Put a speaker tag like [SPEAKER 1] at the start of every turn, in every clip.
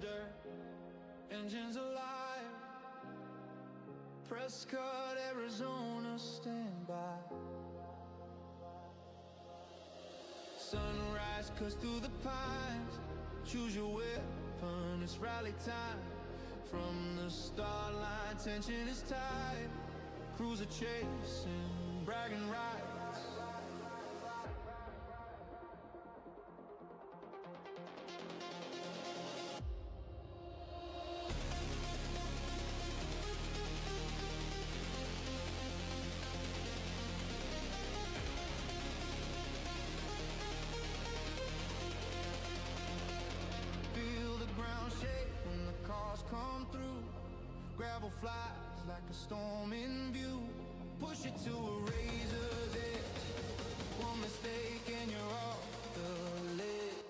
[SPEAKER 1] dirt, engines alive. Prescott, Arizona, stand by. Sunrise cuts through the pines. Choose your weapon, it's rally time. From the start line, tension is tight. Cruiser chasing, bragging rights. Come through, gravel flies like a storm in view. Push it to a razor's edge. One mistake and you're off the ledge.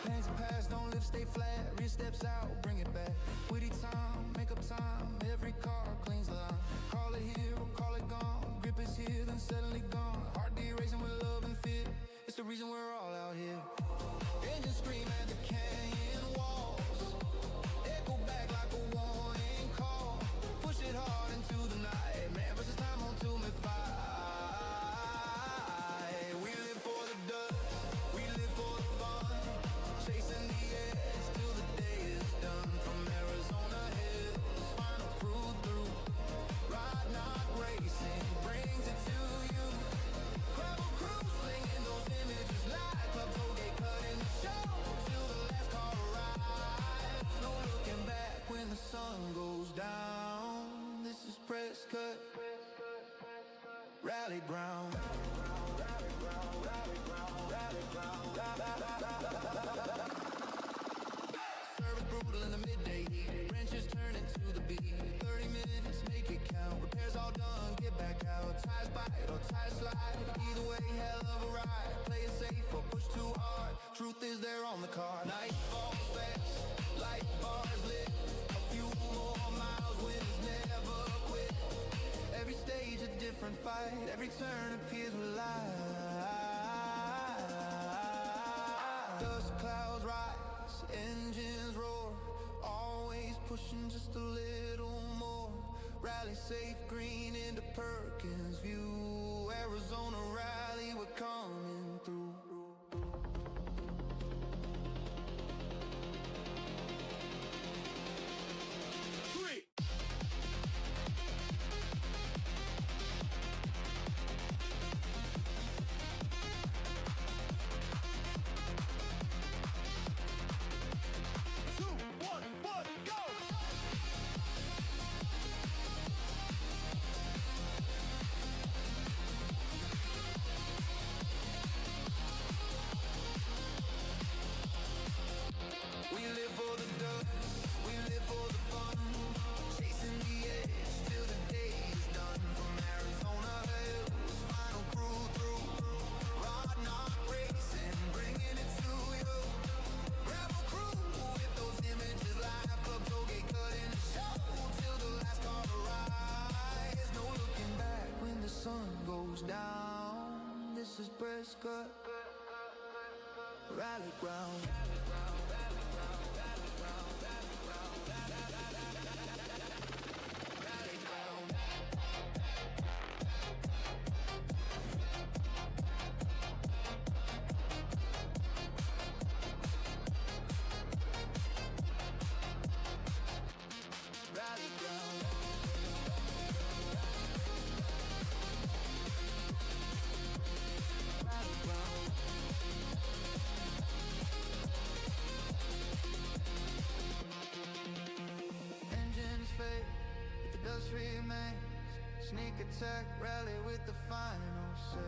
[SPEAKER 1] Pains and past, don't live, stay flat. Rear steps out, bring it back. Witty time, make up time. Every car cleans the line. Call it here or call it gone. Grip is here, then suddenly gone. Heart racing with love and fear. It's the reason we're all out here. Engines scream at the canyon walls. Echo back like a warning call. Push it hard into the night. Man versus time on to me fight. We live for the dust. We live for the fun. Chasing the edge till the day is done. From Arizona hills, final crew through. Ride not racing, brings it to you. Gravel crew slinging those images live. Club tollgate cutting the show till the last car arrives. No looking back when the sun goes down. This is Prescott Rally ground. Service brutal in the midday heat. Wrenches turn into the beat. 30 minutes, make it count. Repairs all done, get back out. Tires bite or tires slide. Either way, hell of a ride. Play it safe or push too hard. Truth is they're on the card. Night falls fast, light bars lit. A few more miles, winners never quit. Every stage a different fight. Every turn appears with light. Dust clouds rise, engines roar. Always pushing just a little more. Rally safe green into Perkins View. Arizona Rally, we're coming through. Sun goes down. This is Prescott Rally ground. Dust remains, sneak attack rally with the final say.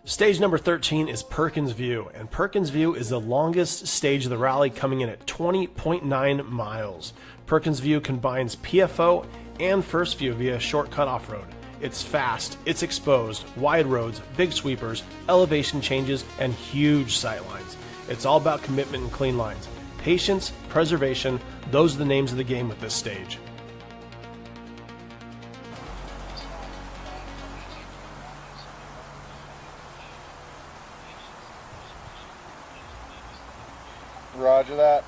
[SPEAKER 2] Stage number 13 is Perkins View, and Perkins View is the longest stage of the rally, coming in at 20.9 miles. Perkins View combines PFO and first view via shortcut off-road. It's fast, it's exposed, wide roads, big sweepers, elevation changes, and huge sight lines. It's all about commitment and clean lines. Patience, preservation, those are the names of the game with this stage.
[SPEAKER 3] Roger that.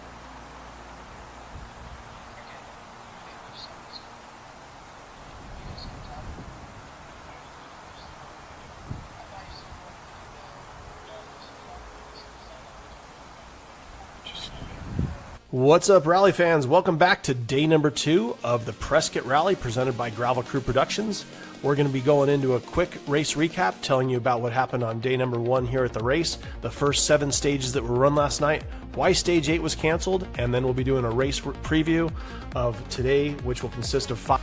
[SPEAKER 2] What's up, rally fans? Welcome back to day number 2 of the Prescott Rally presented by Gravel Crew Productions. We're going to be going into a quick race recap, telling you about what happened on day number 1 here at the race, the first 7 stages that were run last night, why stage 8 was canceled, and then we'll be doing a race preview of today, which will consist of 5.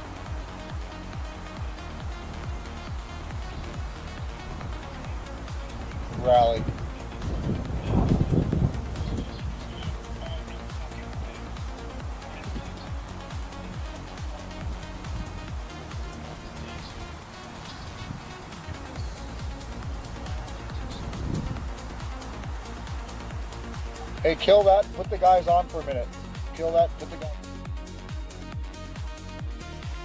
[SPEAKER 3] Rally. Hey, kill that. Put the guys on for a minute. Kill that. Put the guys.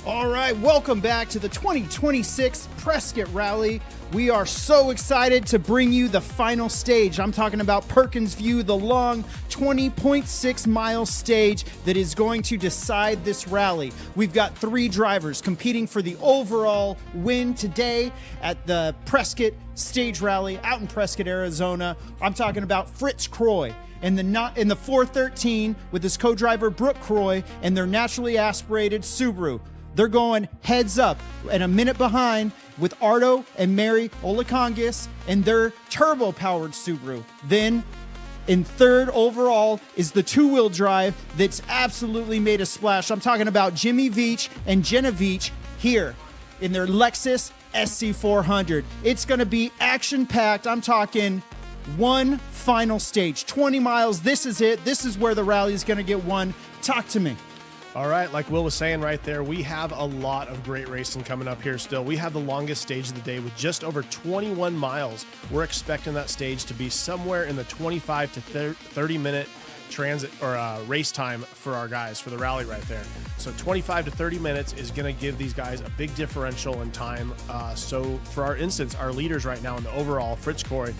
[SPEAKER 4] All right, welcome back to the 2026 Prescott Rally. We are so excited to bring you the final stage. I'm talking about Perkins View, the long 20.6 mile stage that is going to decide this rally. We've got 3 drivers competing for the overall win today at the Prescott Stage Rally out in Prescott, Arizona. I'm talking about Fritz Croy in the 413 with his co-driver Brooke Croy and their naturally aspirated Subaru. They're going heads up and a minute behind with Ardo and Mary Olakongis and their turbo-powered Subaru. Then in third overall is the two-wheel drive that's absolutely made a splash. I'm talking about Jimmy Veach and Jenna Veach here in their Lexus SC400. It's going to be action-packed. I'm talking one final stage, 20 miles. This is it. This is where the rally is going to get won. Talk to me.
[SPEAKER 2] All right, like Will was saying right there, we have a lot of great racing coming up here still. We have the longest stage of the day with just over 21 miles. We're expecting that stage to be somewhere in the 25 to 30 minute transit or race time for our guys for the rally right there. So 25 to 30 minutes is going to give these guys a big differential in time. So for our instance, our leaders right now in the overall, Fritz Croy,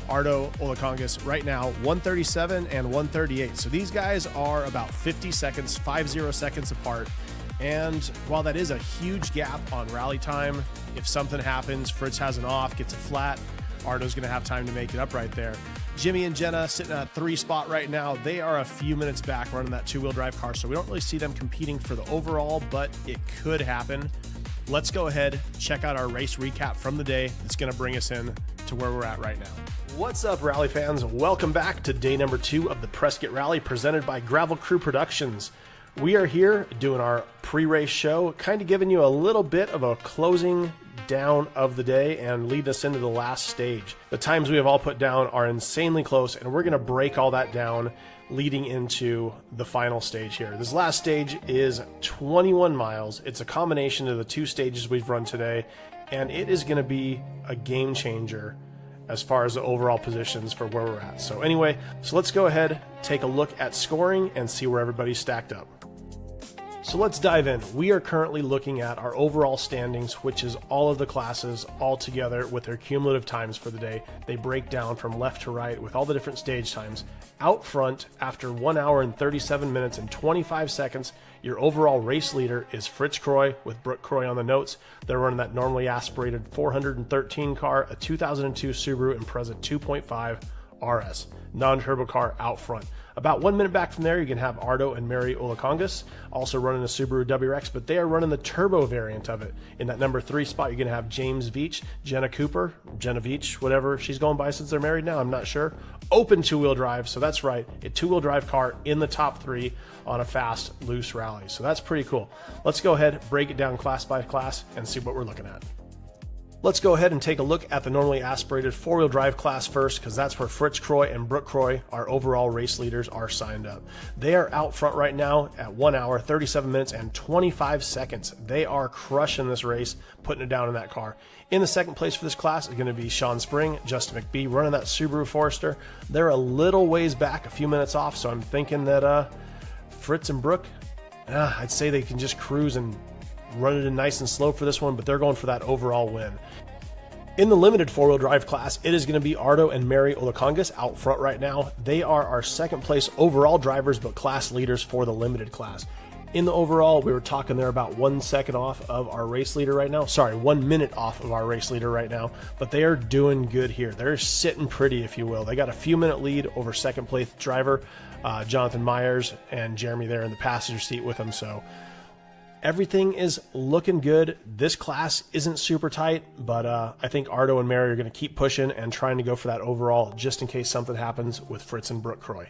[SPEAKER 2] Ardo Olakongis, right now 137 and 138. So these guys are about 50 seconds apart. And while that is a huge gap on rally time, if something happens, Fritz has an off, gets a flat, Ardo's going to have time to make it up right there. Jimmy and Jenna sitting at 3 spot right now. They are a few minutes back running that two-wheel drive car, so we don't really see them competing for the overall, but it could happen. Let's go ahead, check out our race recap from the day. It's going to bring us in to where we're at right now. What's up, rally fans? Welcome back to day number 2 of the Prescott Rally presented by Gravel Crew Productions. We are here doing our pre-race show, kind of giving you a little bit of a closing down of the day and leading us into the last stage. The times we have all put down are insanely close, and we're going to break all that down leading into the final stage here. This last stage is 21 miles. It's a combination of the 2 stages we've run today, and it is going to be a game changer as far as the overall positions for where we're at. So anyway, let's go ahead, take a look at scoring and see where everybody's stacked up. So let's dive in. We are currently looking at our overall standings, which is all of the classes all together with their cumulative times for the day. They break down from left to right with all the different stage times. Out front, after 1 hour and 37 minutes and 25 seconds, your overall race leader is Fritz Croy with Brooke Croy on the notes. They're running that normally aspirated 413 car, a 2002 Subaru Impreza 2.5 RS, non-turbo car out front. About 1 minute back from there, you can have Ardo and Mary Olakongis, also running a Subaru WRX, but they are running the turbo variant of it. In that number 3 spot, you're going to have James Veach, Jenna Veach, whatever she's going by since they're married now, I'm not sure. Open two-wheel drive, so that's right, a two-wheel drive car in the top 3 on a fast, loose rally. So that's pretty cool. Let's go ahead, break it down class by class, and see what we're looking at. Let's go ahead and take a look at the normally aspirated four-wheel drive class first, because that's where Fritz Croy and Brooke Croy, our overall race leaders, are signed up. They are out front right now at 1 hour, 37 minutes, and 25 seconds. They are crushing this race, putting it down in that car. In the second place for this class is going to be Sean Spring, Justin McBee, running that Subaru Forester. They're a little ways back, a few minutes off, so I'm thinking that Fritz and Brooke, I'd say they can just cruise and run it in nice and slow for this one, but they're going for that overall win. In the limited four-wheel drive class, it is going to be Ardo and Mary Olacongas out front right now. They are our second place overall drivers, but class leaders for the limited class. In the overall, we were talking there about 1 second off of our race leader right now. Sorry, 1 minute off of our race leader right now, but they are doing good here. They're sitting pretty, if you will. They got a few minute lead over second place driver, Jonathan Myers, and Jeremy there in the passenger seat with them. So everything is looking good. This class isn't super tight, but I think Ardo and Mary are going to keep pushing and trying to go for that overall, just in case something happens with Fritz and Brooke Croy.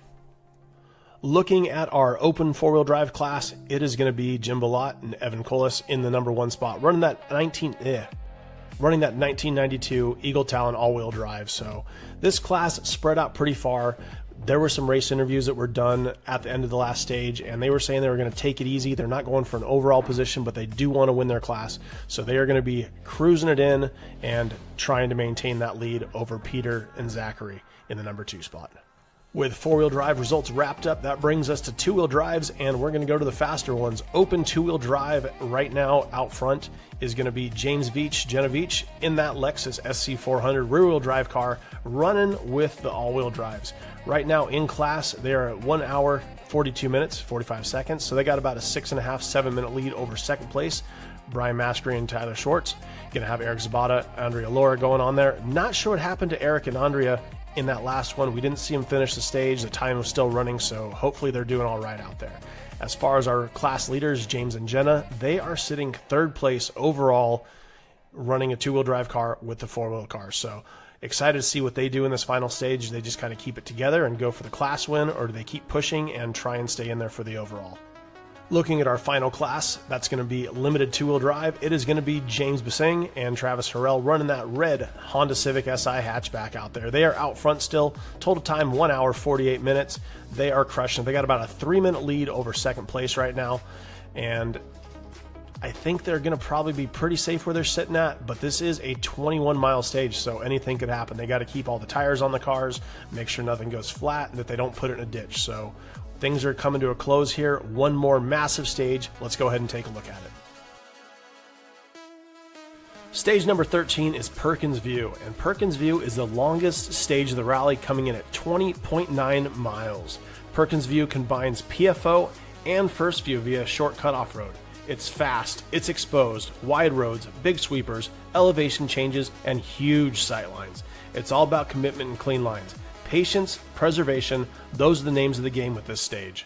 [SPEAKER 2] Looking at our open four-wheel drive class, it is going to be Jim Ballot and Evan Colas in the number one spot, running that 1992 Eagle Talon all-wheel drive. So this class spread out pretty far. There were some race interviews that were done at the end of the last stage, and they were saying they were going to take it easy. They're not going for an overall position, but they do want to win their class. So they are going to be cruising it in and trying to maintain that lead over Peter and Zachary in the number 2 spot. With four-wheel drive results wrapped up, that brings us to two-wheel drives, and we're going to go to the faster ones. Open two-wheel drive right now out front is going to be James Veach, Jenna Veach, in that Lexus SC400 rear-wheel drive car, running with the all-wheel drives. Right now in class, they are at 1 hour, 42 minutes, 45 seconds, so they got about a 6.5, 7 minute lead over second place. Brian Maskery and Tyler Schwartz. Going to have Eric Zabata, Andrea Laura going on there. Not sure what happened to Eric and Andrea in that last one. We didn't see them finish the stage. The time was still running, so hopefully they're doing all right out there. As far as our class leaders, James and Jenna, they are sitting third place overall, running a two-wheel drive car with the four-wheel car. So excited to see what they do in this final stage. They just kind of keep it together and go for the class win, or do they keep pushing and try and stay in there for the overall? Looking at our final class, that's going to be limited two-wheel drive. It is going to be James Basing and Travis Harrell running that red Honda Civic Si hatchback out there. They are out front still. Total time 1 hour, 48 minutes. They are crushing. They got about a 3-minute lead over second place right now. And I think they're going to probably be pretty safe where they're sitting at, but this is a 21-mile stage, so anything could happen. They got to keep all the tires on the cars, make sure nothing goes flat, and that they don't put it in a ditch. So things are coming to a close here. One more massive stage. Let's go ahead and take a look at it. Stage number 13 is Perkins View, and Perkins View is the longest stage of the rally, coming in at 20.9 miles. Perkins View combines PFO and First View via short cutoff road. It's fast, it's exposed, wide roads, big sweepers, elevation changes, and huge sightlines. It's all about commitment and clean lines. Patience, preservation, those are the names of the game with this stage.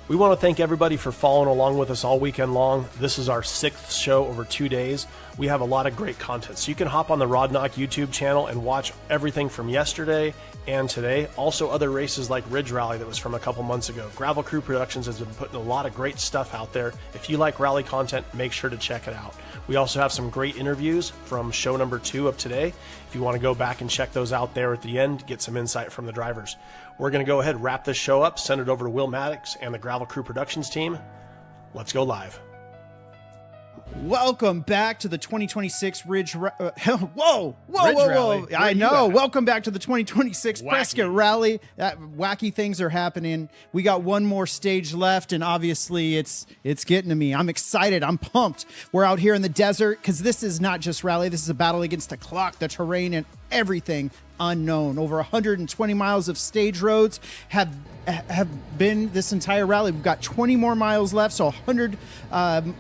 [SPEAKER 2] We want to thank everybody for following along with us all weekend long. This is our 6th show over 2 days. We have a lot of great content, so you can hop on the Rod Knock YouTube channel and watch everything from yesterday and today. Also other races like Ridge Rally that was from a couple months ago. Gravel Crew Productions has been putting a lot of great stuff out there. If you like rally content, make sure to check it out. We also have some great interviews from show number 2 of today. If you want to go back and check those out there at the end, get some insight from the drivers. We're going to go ahead and wrap this show up, send it over to Will Maddox and the Gravel Crew Productions team. Let's go live.
[SPEAKER 4] Welcome back to the 2026 Ridge. Whoa!
[SPEAKER 2] Ridge Rally.
[SPEAKER 4] I know. Welcome back to the 2026
[SPEAKER 2] Wacky.
[SPEAKER 4] Prescott Rally. Wacky things are happening. We got one more stage left, and obviously it's getting to me. I'm excited. I'm pumped. We're out here in the desert because this is not just rally. This is a battle against the clock, the terrain, and everything unknown. Over 120 miles of stage roads have been this entire rally. We've got 20 more miles left, so 100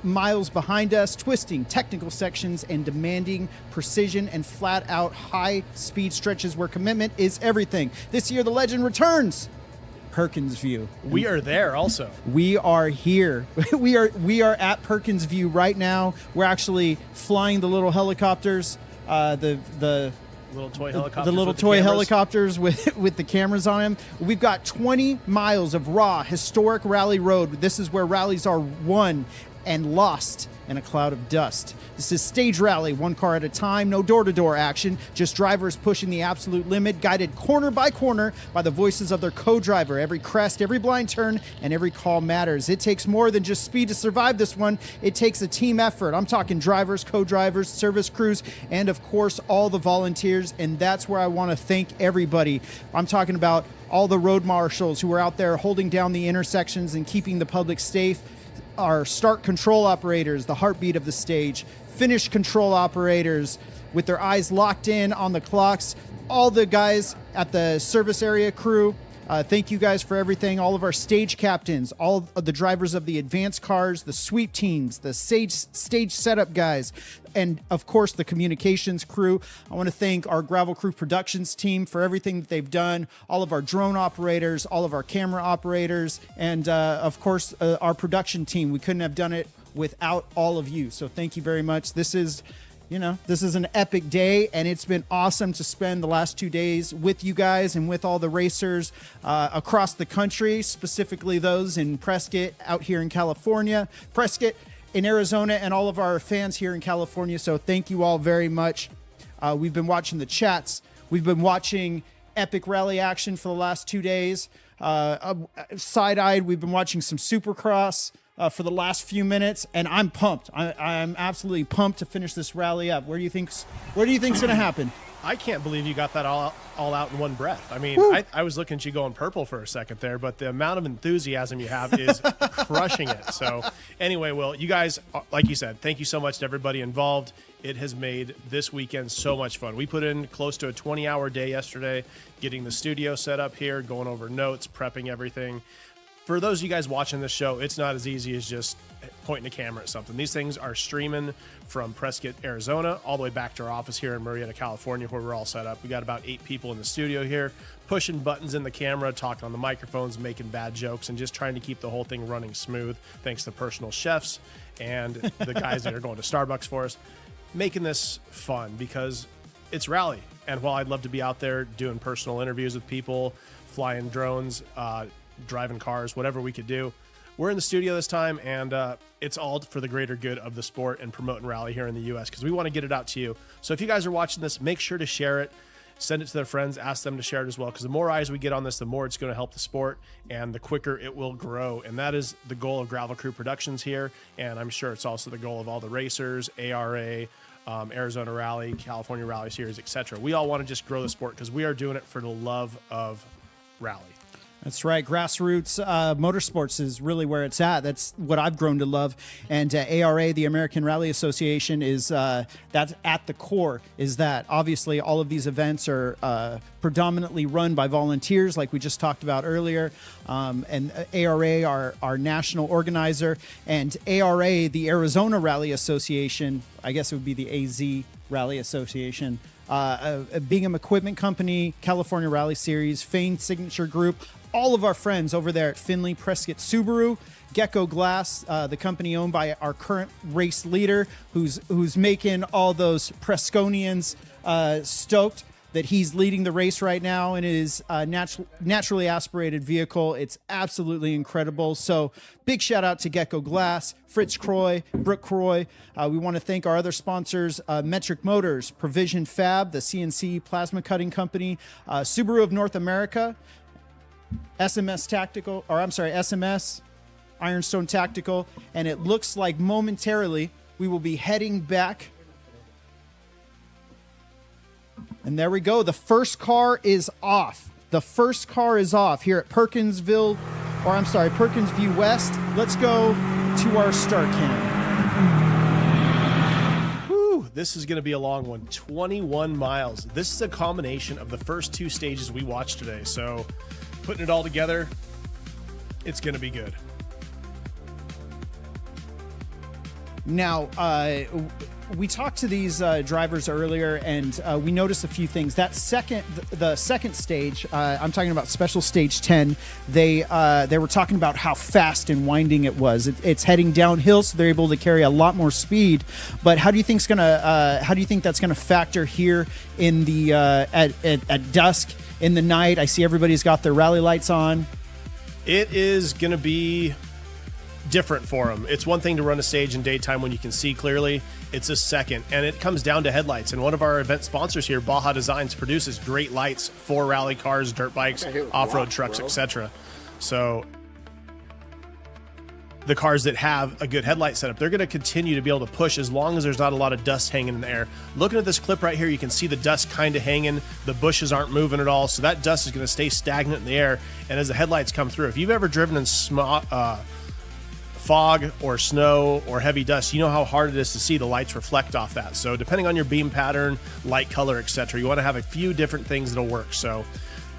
[SPEAKER 4] miles behind us, twisting technical sections and demanding precision and flat out high speed stretches where commitment is everything. This year the legend returns. Perkins View.
[SPEAKER 2] We are there also.
[SPEAKER 4] We are here. we are at Perkins View right now. We're actually flying the little helicopters, the
[SPEAKER 2] Little toy helicopters.
[SPEAKER 4] The little
[SPEAKER 2] with
[SPEAKER 4] toy
[SPEAKER 2] cameras.
[SPEAKER 4] helicopters with the cameras on them. We've got 20 miles of raw, historic rally road. This is where rallies are won and lost in a cloud of dust. This is Stage Rally, one car at a time, no door-to-door action, just drivers pushing the absolute limit, guided corner by corner by the voices of their co-driver. Every crest, every blind turn, and every call matters. It takes more than just speed to survive this one. It takes a team effort. I'm talking drivers, co-drivers, service crews, and of course, all the volunteers, and that's where I want to thank everybody. I'm talking about all the road marshals who are out there holding down the intersections and keeping the public safe, our start control operators, the heartbeat of the stage, finish control operators with their eyes locked in on the clocks, all the guys at the service area crew. Thank you guys for everything. All of our stage captains, all of the drivers of the advanced cars, the sweep teams, the stage setup guys, and of course the communications crew. I want to thank our Gravel Crew Productions team for everything that they've done, all of our drone operators, all of our camera operators, and of course our production team. We couldn't have done it without all of you. So thank you very much. This is an epic day, and it's been awesome to spend the last 2 days with you guys and with all the racers across the country, specifically those in Prescott out here in California, Prescott in Arizona, and all of our fans here in California. So thank you all very much. We've been watching the chats. We've been watching epic rally action for the last 2 days. Side-eyed, we've been watching some Supercross for the last few minutes, and I'm pumped. I'm absolutely pumped to finish this rally up. What do you think's going to happen?
[SPEAKER 2] I can't believe you got that all out in one breath. I mean, I was looking at you going purple for a second there, but the amount of enthusiasm you have is crushing it. So anyway, Will, you guys, like you said, thank you so much to everybody involved. It has made this weekend so much fun. We put in close to a 20-hour day yesterday, getting the studio set up here, going over notes, prepping everything. For those of you guys watching this show, it's not as easy as just pointing a camera at something. These things are streaming from Prescott, Arizona, all the way back to our office here in Murrieta, California, where we're all set up. We got about 8 people in the studio here, pushing buttons in the camera, talking on the microphones, making bad jokes, and just trying to keep the whole thing running smooth, thanks to personal chefs and the guys that are going to Starbucks for us, making this fun because it's rally. And while I'd love to be out there doing personal interviews with people, flying drones, driving cars, whatever we could do, we're in the studio this time, and it's all for the greater good of the sport and promoting rally here in the U.S. because we want to get it out to you. So if you guys are watching this, make sure to share it, send it to their friends, ask them to share it as well, because the more eyes we get on this, the more it's going to help the sport and the quicker it will grow. And that is the goal of Gravel Crew Productions here, and I'm sure it's also the goal of all the racers, ARA, Arizona Rally, California Rally Series, etc. We all want to just grow the sport because we are doing it for the love of rally.
[SPEAKER 4] That's right. Grassroots motorsports is really where it's at. That's what I've grown to love. And ARA, the American Rally Association, is that's at the core. Is that obviously all of these events are predominantly run by volunteers, like we just talked about earlier. And ARA, our national organizer, and ARA, the Arizona Rally Association, I guess it would be the AZ Rally Association. Bingham Equipment Company, California Rally Series, Fane Signature Group, all of our friends over there at Finley Prescott Subaru, Gecko Glass, the company owned by our current race leader, who's making all those Presconians stoked that he's leading the race right now in his naturally aspirated vehicle. It's absolutely incredible. So big shout out to Gecko Glass, Fritz Croy, Brooke Croy. We want to thank our other sponsors, Metric Motors, Provision Fab, the CNC plasma cutting company, Subaru of North America, SMS Ironstone Tactical, and it looks like momentarily we will be heading back. And there we go. The first car is off. The first car is off here at Perkinsview West. Let's go to our start cam.
[SPEAKER 2] Whew, this is going to be a long one. 21 miles. This is a combination of the first 2 stages we watched today. So putting it all together, it's going to be good.
[SPEAKER 4] Now, we talked to these drivers earlier, and we noticed a few things. The second stage, I'm talking about Special Stage 10. They were talking about how fast and winding it was. It's heading downhill, so they're able to carry a lot more speed. But how do you think that's gonna factor here in the at dusk in the night? I see everybody's got their rally lights on.
[SPEAKER 2] It is going to be different for them. It's one thing to run a stage in daytime when you can see clearly. It's a second, and it comes down to headlights. And one of our event sponsors here, Baja Designs, produces great lights for rally cars, dirt bikes, off-road trucks, etc. So the cars that have a good headlight setup, they're going to continue to be able to push as long as there's not a lot of dust hanging in the air. Looking at this clip right here, you can see the dust kind of hanging. The bushes aren't moving at all, so that dust is going to stay stagnant in the air. And as the headlights come through, if you've ever driven in fog or snow or heavy dust, you know how hard it is to see the lights reflect off that. So depending on your beam pattern, light color, etc., you want to have a few different things that'll work. So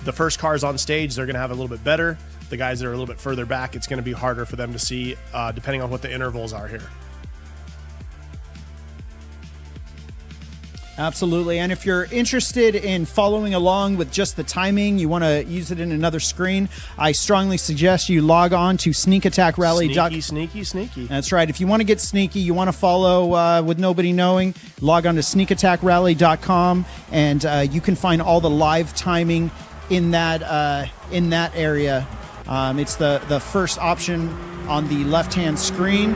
[SPEAKER 2] the first cars on stage, they're going to have a little bit better. The guys that are a little bit further back, it's going to be harder for them to see, depending on what the intervals are here.
[SPEAKER 4] Absolutely. And if you're interested in following along with just the timing, you want to use it in another screen, I strongly suggest you log on to SneakAttackRally.com.
[SPEAKER 2] Sneaky.
[SPEAKER 4] That's right. If you want to get sneaky, you want to follow with nobody knowing, log on to SneakAttackRally.com, and you can find all the live timing in that area. It's the first option on the left-hand screen.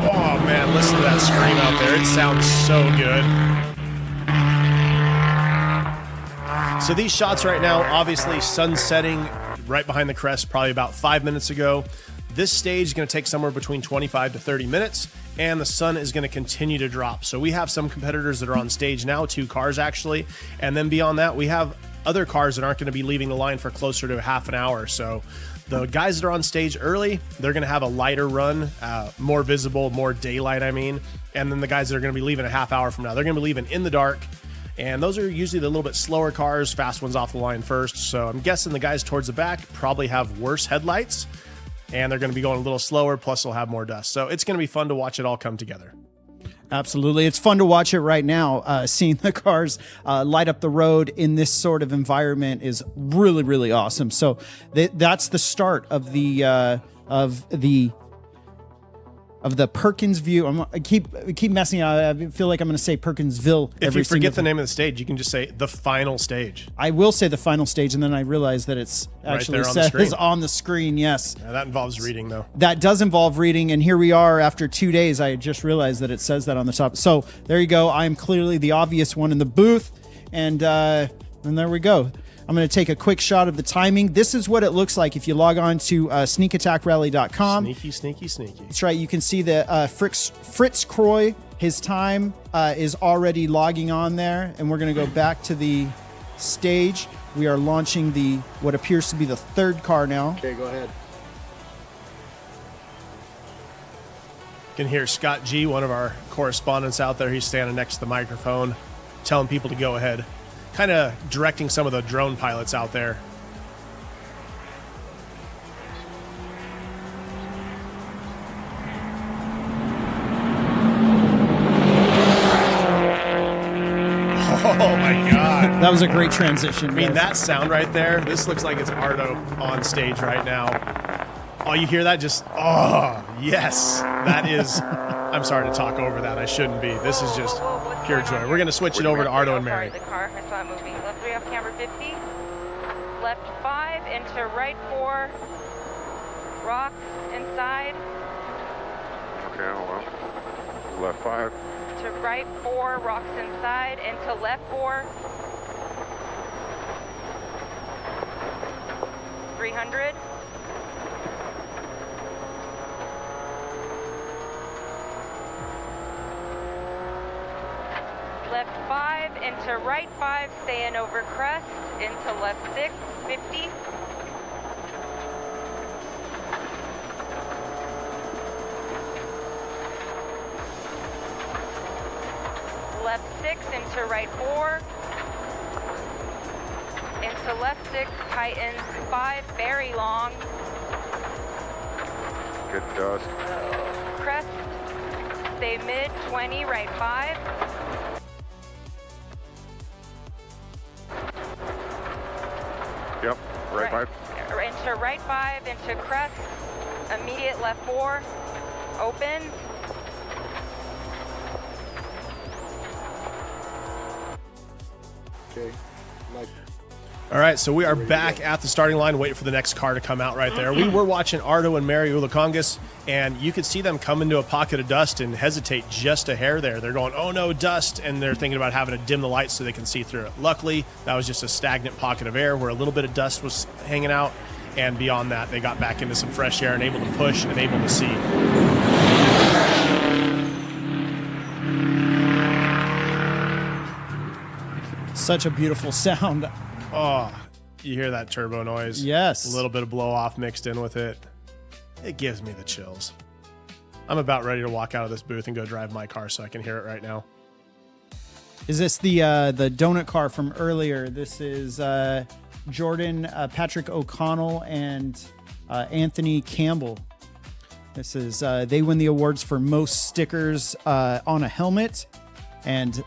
[SPEAKER 2] Oh man, listen to that scream out there. It sounds so good. So these shots right now, obviously sun setting right behind the crest probably about 5 minutes ago. This stage is going to take somewhere between 25 to 30 minutes, and the sun is going to continue to drop. So we have some competitors that are on stage now, 2 cars actually, and then beyond that we have other cars that aren't going to be leaving the line for closer to half an hour. So the guys that are on stage early, they're going to have a lighter run, more visible, more daylight, I mean. And then the guys that are going to be leaving a half hour from now, they're going to be leaving in the dark. And those are usually the little bit slower cars, fast ones off the line first. So I'm guessing the guys towards the back probably have worse headlights, and they're going to be going a little slower, plus they'll have more dust. So it's going to be fun to watch it all come together.
[SPEAKER 4] Absolutely. It's fun to watch it right now. Seeing the cars light up the road in this sort of environment is really, really awesome. So that's the start of the Perkins View. I keep messing up. I feel like I'm going to say Perkinsville.
[SPEAKER 2] If you forget the name of the stage, you can just say the final stage.
[SPEAKER 4] I will say the final stage, and then I realize that it's actually says on the screen. Yes.
[SPEAKER 2] Yeah, that involves reading, though.
[SPEAKER 4] That does involve reading, and here we are after 2 days. I just realized that it says that on the top. So there you go. I am clearly the obvious one in the booth, and there we go. I'm going to take a quick shot of the timing. This is what it looks like if you log on to SneakAttackRally.com.
[SPEAKER 2] Sneaky.
[SPEAKER 4] That's right. You can see that Fritz Croy, his time is already logging on there. And we're going to go back to the stage. We are launching what appears to be the third car now.
[SPEAKER 3] Okay, go ahead.
[SPEAKER 2] You can hear Scott G., one of our correspondents out there. He's standing next to the microphone, telling people to go ahead. Kind of directing some of the drone pilots out there. Oh my God.
[SPEAKER 4] That was a great transition.
[SPEAKER 2] I mean, that sound right there, this looks like it's Ardo on stage right now. Oh, you hear that? Just, oh, yes. That is, I'm sorry to talk over that. I shouldn't be. This is just pure joy. We're going to switch it over to Ardo and Mary.
[SPEAKER 5] The car, I saw it moving. Left 3 off camera 50. Left 5 into right 4. Rocks inside.
[SPEAKER 6] Okay, hold on. Left 5.
[SPEAKER 5] To right 4. Rocks inside. Into left 4. 300. Left 5 into right 5, staying over crest, into left 6, 50. Left 6 into right 4. Into left 6, tightens 5, very long.
[SPEAKER 6] Good dust.
[SPEAKER 5] Crest, stay mid, 20, right 5.
[SPEAKER 6] Yep, right 5.
[SPEAKER 5] Into right 5, into crest, immediate left 4, open.
[SPEAKER 3] Okay, like
[SPEAKER 2] All right, so we are back at the starting line, waiting for the next car to come out right there. We were watching Ardo and Mary Ulakongas, and you could see them come into a pocket of dust and hesitate just a hair there. They're going, oh no, dust, and they're thinking about having to dim the lights so they can see through it. Luckily, that was just a stagnant pocket of air where a little bit of dust was hanging out, and beyond that, they got back into some fresh air and able to push and able to see.
[SPEAKER 4] Such a beautiful sound.
[SPEAKER 2] Oh, you hear that turbo noise?
[SPEAKER 4] Yes.
[SPEAKER 2] A little bit of blow off mixed in with it. It gives me the chills. I'm about ready to walk out of this booth and go drive my car so I can hear it right now.
[SPEAKER 4] Is this the donut car from earlier? This is Jordan, Patrick O'Connell, and Anthony Campbell. This is they win the awards for most stickers on a helmet, and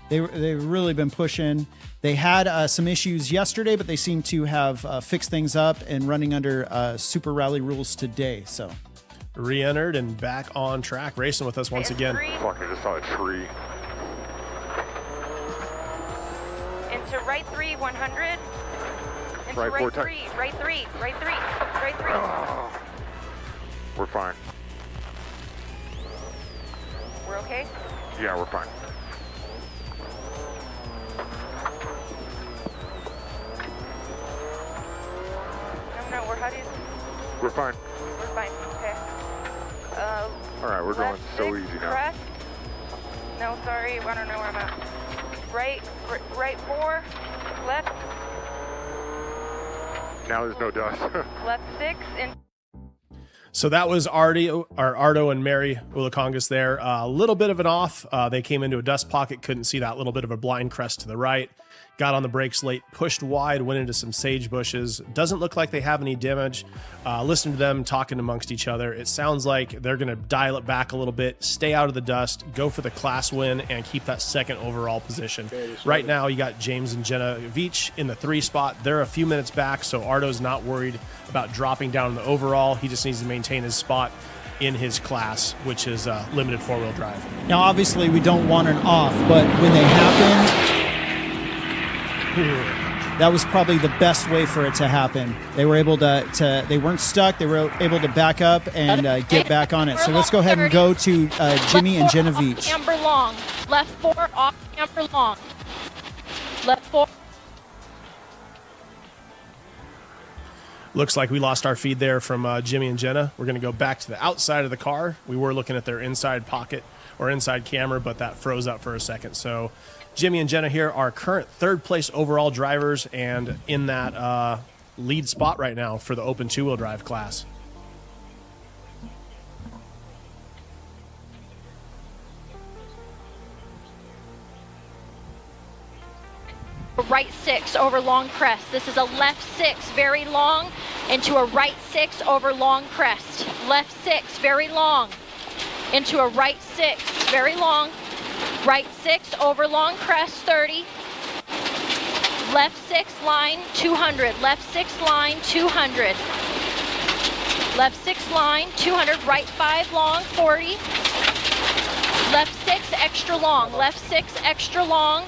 [SPEAKER 4] they've really been pushing. They had some issues yesterday, but they seem to have fixed things up and running under Super Rally rules today. So
[SPEAKER 2] Re-entered and back on track, racing with us once again.
[SPEAKER 6] Fuck, I just saw a tree.
[SPEAKER 5] Into right 3, 100. Into
[SPEAKER 6] Right
[SPEAKER 5] right,
[SPEAKER 6] four,
[SPEAKER 5] 3, right 3, right 3, right 3.
[SPEAKER 6] Oh. We're fine.
[SPEAKER 5] We're okay?
[SPEAKER 6] Yeah, we're fine.
[SPEAKER 5] No, we're how do you...
[SPEAKER 6] We're fine.
[SPEAKER 5] We're fine, okay.
[SPEAKER 6] All right, we're going
[SPEAKER 5] Left
[SPEAKER 6] so
[SPEAKER 5] 6,
[SPEAKER 6] easy now.
[SPEAKER 5] crest. No, sorry, I don't know where I'm at. Right 4, left,
[SPEAKER 6] Now there's no dust.
[SPEAKER 5] left 6, and
[SPEAKER 2] So that was Ardo and Mary Ulakongas there. A little bit of an off. They came into a dust pocket, couldn't see that little bit of a blind crest to the right. Got on the brakes late, pushed wide, went into some sage bushes. Doesn't look like they have any damage. Listen to them talking amongst each other. It sounds like they're going to dial it back a little bit, stay out of the dust, go for the class win, and keep that second overall position. Right now, you got James and Jenna Veach in the 3 spot. They're a few minutes back, so Ardo's not worried about dropping down in the overall. He just needs to maintain his spot in his class, which is limited 4-wheel drive.
[SPEAKER 4] now, obviously, we don't want an off, but when they happen, that was probably the best way for it to happen. They were able to they weren't stuck. They were able to back up and get back on it. So let's go ahead and go to Jimmy and Jenna Veach.
[SPEAKER 7] Camber long. Left 4, off camber long. Left 4.
[SPEAKER 2] Looks like we lost our feed there from Jimmy and Jenna. We're going to go back to the outside of the car. We were looking at their inside pocket or inside camera, but that froze up for a second. So Jimmy and Jenna here are current 3rd place overall drivers and in that lead spot right now for the open 2-wheel drive class.
[SPEAKER 7] Right 6 over long crest. This is a left 6, very long, into a right 6 over long crest. Left 6, very long, into a right 6, very long. Right 6 over long crest, 30. Left 6 line, 200. Left 6 line, 200. Left 6 line, 200. Right 5 long, 40. Left 6 extra long. Left 6 extra long.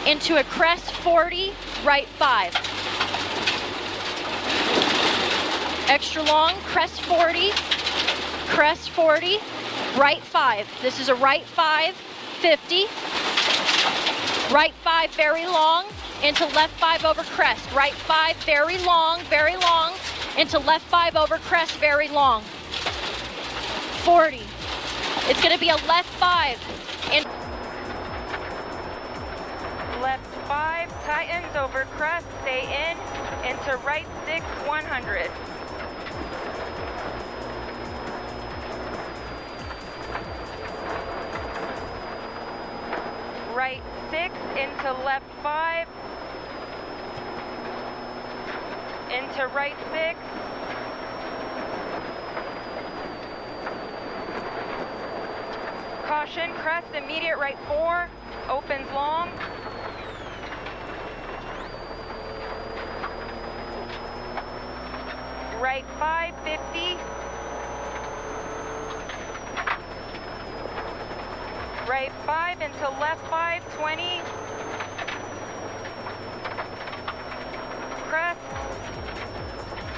[SPEAKER 7] Into a crest, 40. Right 5. Extra long, crest 40. Crest 40. Right 5. This is a right 5. 50. Right 5 very long into left 5 over crest. Right 5 very long into left 5 over crest, very long. 40. It's going to be a left 5 in
[SPEAKER 5] left 5, tightens over crest, stay in, into right 6, 100. Right 6 into left 5, into right 6, caution, crest, immediate right 4, opens long, right 5, 50, right 5 into left 5, 20,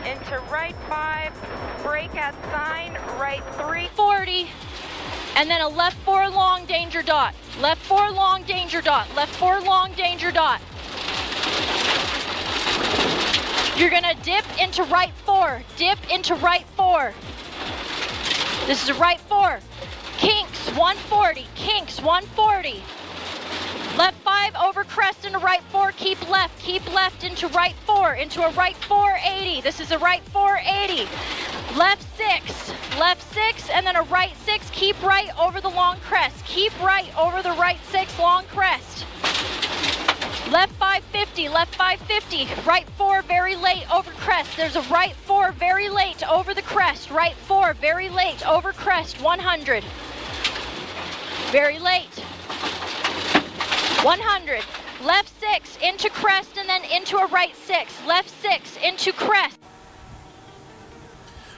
[SPEAKER 5] into right 5, brake at sign, right 3.
[SPEAKER 7] 40, and then a left 4 long, danger dot. Left 4 long, danger dot. Left 4 long, danger dot. You're gonna dip into right 4. Dip into right 4. This is a right 4. Kinks 140. Kinks 140. Left 5 over crest into right 4. Keep left into right 4. Into a right 480. This is a right 480. Left 6, and then a right 6. Keep right over the long crest. Keep right over the right 6 long crest. Left 550, left 550, right 4 very late over crest. There's a right 4 very late over the crest. Right 4 very late over crest, 100. Very late. 100. Left 6 into crest and then into a right 6. Left 6 into crest.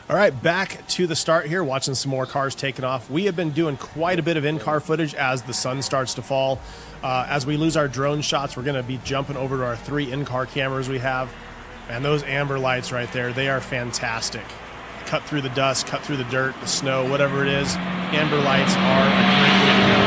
[SPEAKER 2] All right, back to the start here, watching some more cars taking off. We have been doing quite a bit of in-car footage as the sun starts to fall. As we lose our drone shots, we're going to be jumping over to our 3 in-car cameras we have. And those amber lights right there, they are fantastic. Cut through the dust, cut through the dirt, the snow, whatever it is. Amber lights are a great way to go.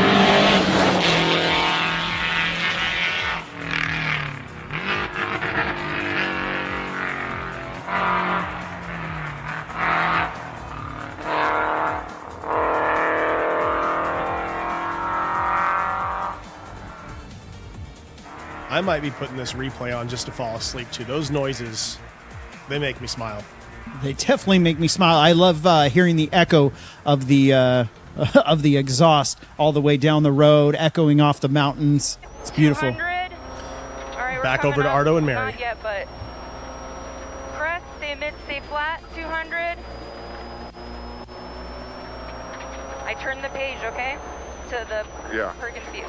[SPEAKER 2] I might be putting this replay on just to fall asleep too. Those noises, they make me smile.
[SPEAKER 4] They definitely make me smile. I love hearing the echo of the exhaust all the way down the road, echoing off the mountains. It's beautiful.
[SPEAKER 5] 200. All right,
[SPEAKER 2] Back over to Ardo and Mary.
[SPEAKER 5] Not yet, but crest, stay mid, stay flat. 200. I turn the page, okay? To the Perkins view.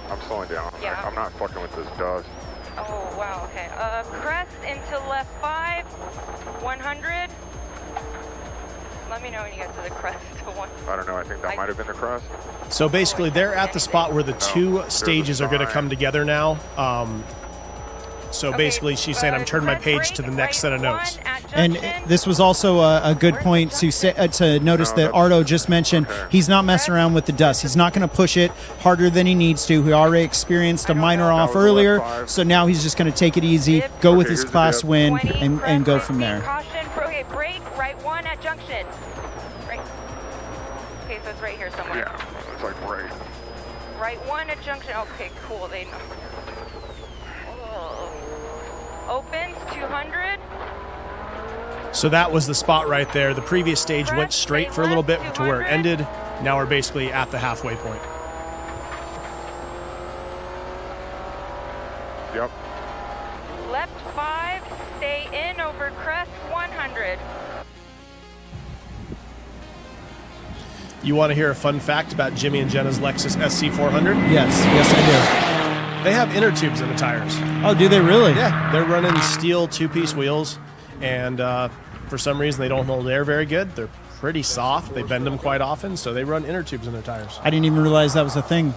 [SPEAKER 6] I'm slowing down.
[SPEAKER 5] Yeah.
[SPEAKER 6] I'm not fucking with this dust.
[SPEAKER 5] Oh, wow, okay. Crest into left 5, 100. Let me know when you get to the crest to 1.
[SPEAKER 6] I don't know. I think that might have been the crest.
[SPEAKER 2] So basically, they're at the spot where the two stages are going to come together now. So basically, she's saying, I'm turning my page to the next set of notes.
[SPEAKER 4] And this was also a good point to say, to notice that Ardo just mentioned he's not messing around with the dust. He's not going to push it harder than he needs to. He already experienced a minor off earlier, so now he's just going to take it easy, go with his class win, and go from there.
[SPEAKER 5] Caution, okay, brake, right 1 at junction. Right. Okay, so it's right here somewhere.
[SPEAKER 6] Yeah, it's like right.
[SPEAKER 5] Right 1 at junction. Okay, cool. They know. Opens 200.
[SPEAKER 2] So that was the spot right there. The previous stage went straight for a little bit to where it ended. Now we're basically at the halfway point.
[SPEAKER 6] Yep.
[SPEAKER 5] Left 5, stay in over crest 100.
[SPEAKER 2] You want to hear a fun fact about Jimmy and Jenna's Lexus SC400?
[SPEAKER 4] Yes, I
[SPEAKER 2] They have inner tubes in the tires.
[SPEAKER 4] do. Oh, do they really?
[SPEAKER 2] Yeah, they're running steel 2-piece wheels, and for some reason they don't hold air very good. They're pretty soft. They bend them quite often, so they run inner tubes in their tires.
[SPEAKER 4] I didn't even realize that was a thing.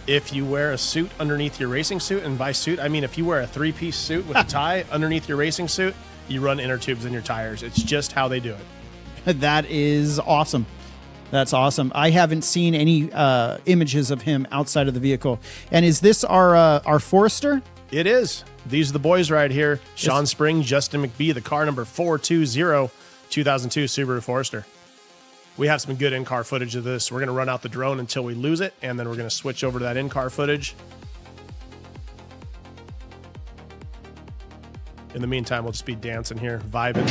[SPEAKER 2] If you wear a suit underneath your racing suit, and by suit I mean if you wear a 3-piece suit with a tie underneath your racing suit, you run inner tubes in your tires. It's just how they do it.
[SPEAKER 4] That is awesome. That's awesome. I haven't seen any images of him outside of the vehicle. And is this our Forester?
[SPEAKER 2] It is. These are the boys right here. Sean Spring, Justin McBee, the car number 420, 2002 Subaru Forester. We have some good in-car footage of this. We're going to run out the drone until we lose it, and then we're going to switch over to that in-car footage. In the meantime, we'll just be dancing here, vibing.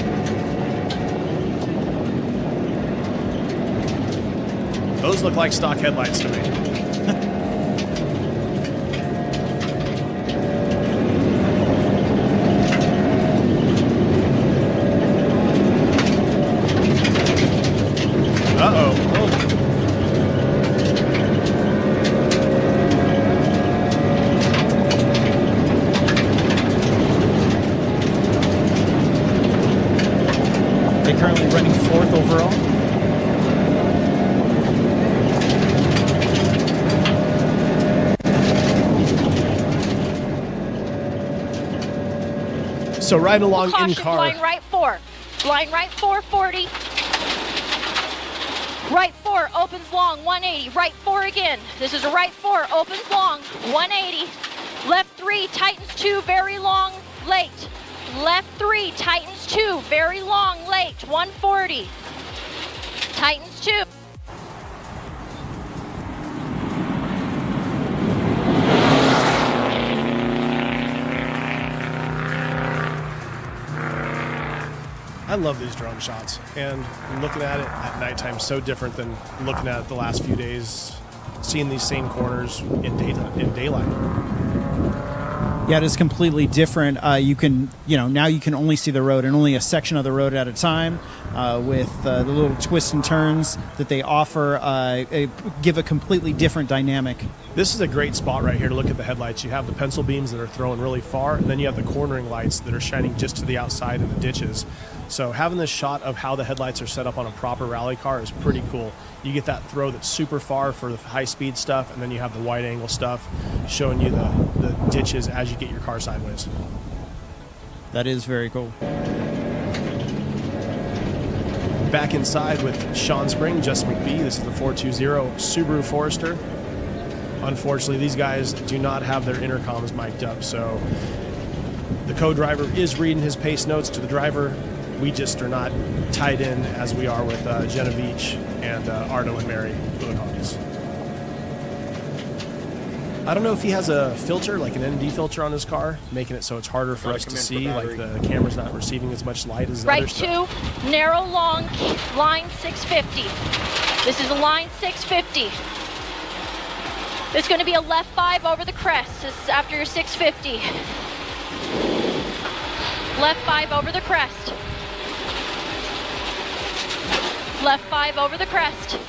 [SPEAKER 2] Those look like stock headlights to me.
[SPEAKER 4] They're currently running 4th overall.
[SPEAKER 2] So riding along
[SPEAKER 7] Caution,
[SPEAKER 2] in car.
[SPEAKER 7] flying right 4. Blind right 440. Right 4 opens long 180. Right 4 again. This is a right 4 opens long 180. Left 3 tightens 2 very long late. Left 3 tightens 2 very long late 140. Tightens 2.
[SPEAKER 2] I love these drone shots, and looking at it at nighttime is so different than looking at it the last few days, seeing these same corners in daylight.
[SPEAKER 4] Yeah, it is completely different. You can, now you can only see the road and only a section of the road at a time. With the little twists and turns that they offer, give a completely different dynamic.
[SPEAKER 2] This is a great spot right here to look at the headlights. You have the pencil beams that are throwing really far, and then you have the cornering lights that are shining just to the outside in the ditches. So having this shot of how the headlights are set up on a proper rally car is pretty cool. You get that throw that's super far for the high-speed stuff, and then you have the wide-angle stuff showing you the ditches as you get your car sideways.
[SPEAKER 4] That is very cool.
[SPEAKER 2] Back inside with Sean Spring, Justin McBee. This is the 420 Subaru Forester. Unfortunately, these guys do not have their intercoms mic'd up, so the co-driver is reading his pace notes to the driver. We just are not tied in as we are with Genevieve and Ardo and Mary Hoodies. I don't know if he has a filter, like an ND filter on his car, making it so it's harder for us to see, like the camera's not receiving as much light as the other stuff.
[SPEAKER 7] Right 2, narrow long, line 650. This is a line 650. There's going to be a left 5 over the crest. This is after your 650. Left 5 over the crest. Left 5 over the crest.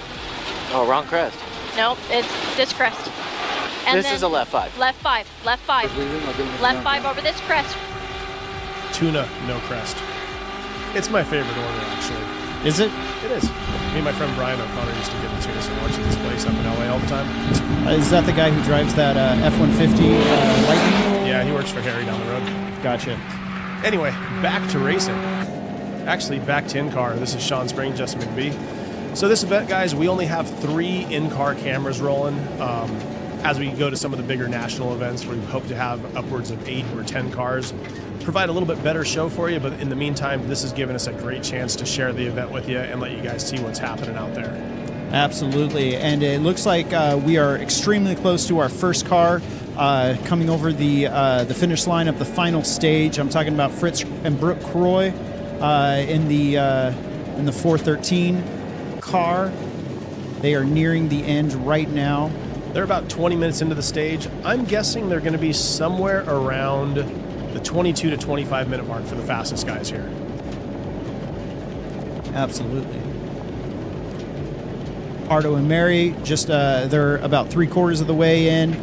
[SPEAKER 8] Oh, wrong crest.
[SPEAKER 7] Nope, it's this crest. And
[SPEAKER 8] this is a left 5.
[SPEAKER 7] Left 5, left 5. Left 5 over this crest.
[SPEAKER 2] Tuna, no crest. It's my favorite order, actually.
[SPEAKER 4] Is it?
[SPEAKER 2] It is. Me and my friend Brian O'Connor used to get the tuna sandwich at this place up in LA all the time.
[SPEAKER 4] Is that the guy who drives that F-150 Lightning?
[SPEAKER 2] Yeah, he works for Harry down the road.
[SPEAKER 4] Gotcha.
[SPEAKER 2] Anyway, back to racing. Actually, back to in-car. This is Sean Spring, Justin McBee. So this event, guys, we only have 3 in-car cameras rolling. As we go to some of the bigger national events, we hope to have upwards of 8 or 10 cars. Provide a little bit better show for you, but in the meantime, this has given us a great chance to share the event with you and let you guys see what's happening out there.
[SPEAKER 4] Absolutely, and it looks like we are extremely close to our first car coming over the finish line of the final stage. I'm talking about Fritz and Brooke Croy in the 413 car. They are nearing the end right now.
[SPEAKER 2] They're about 20 minutes into the stage. I'm guessing they're going to be somewhere around the 22 to 25 minute mark for the fastest guys here.
[SPEAKER 4] Absolutely. Ardo and Mary, just they're about 3/4 of the way in.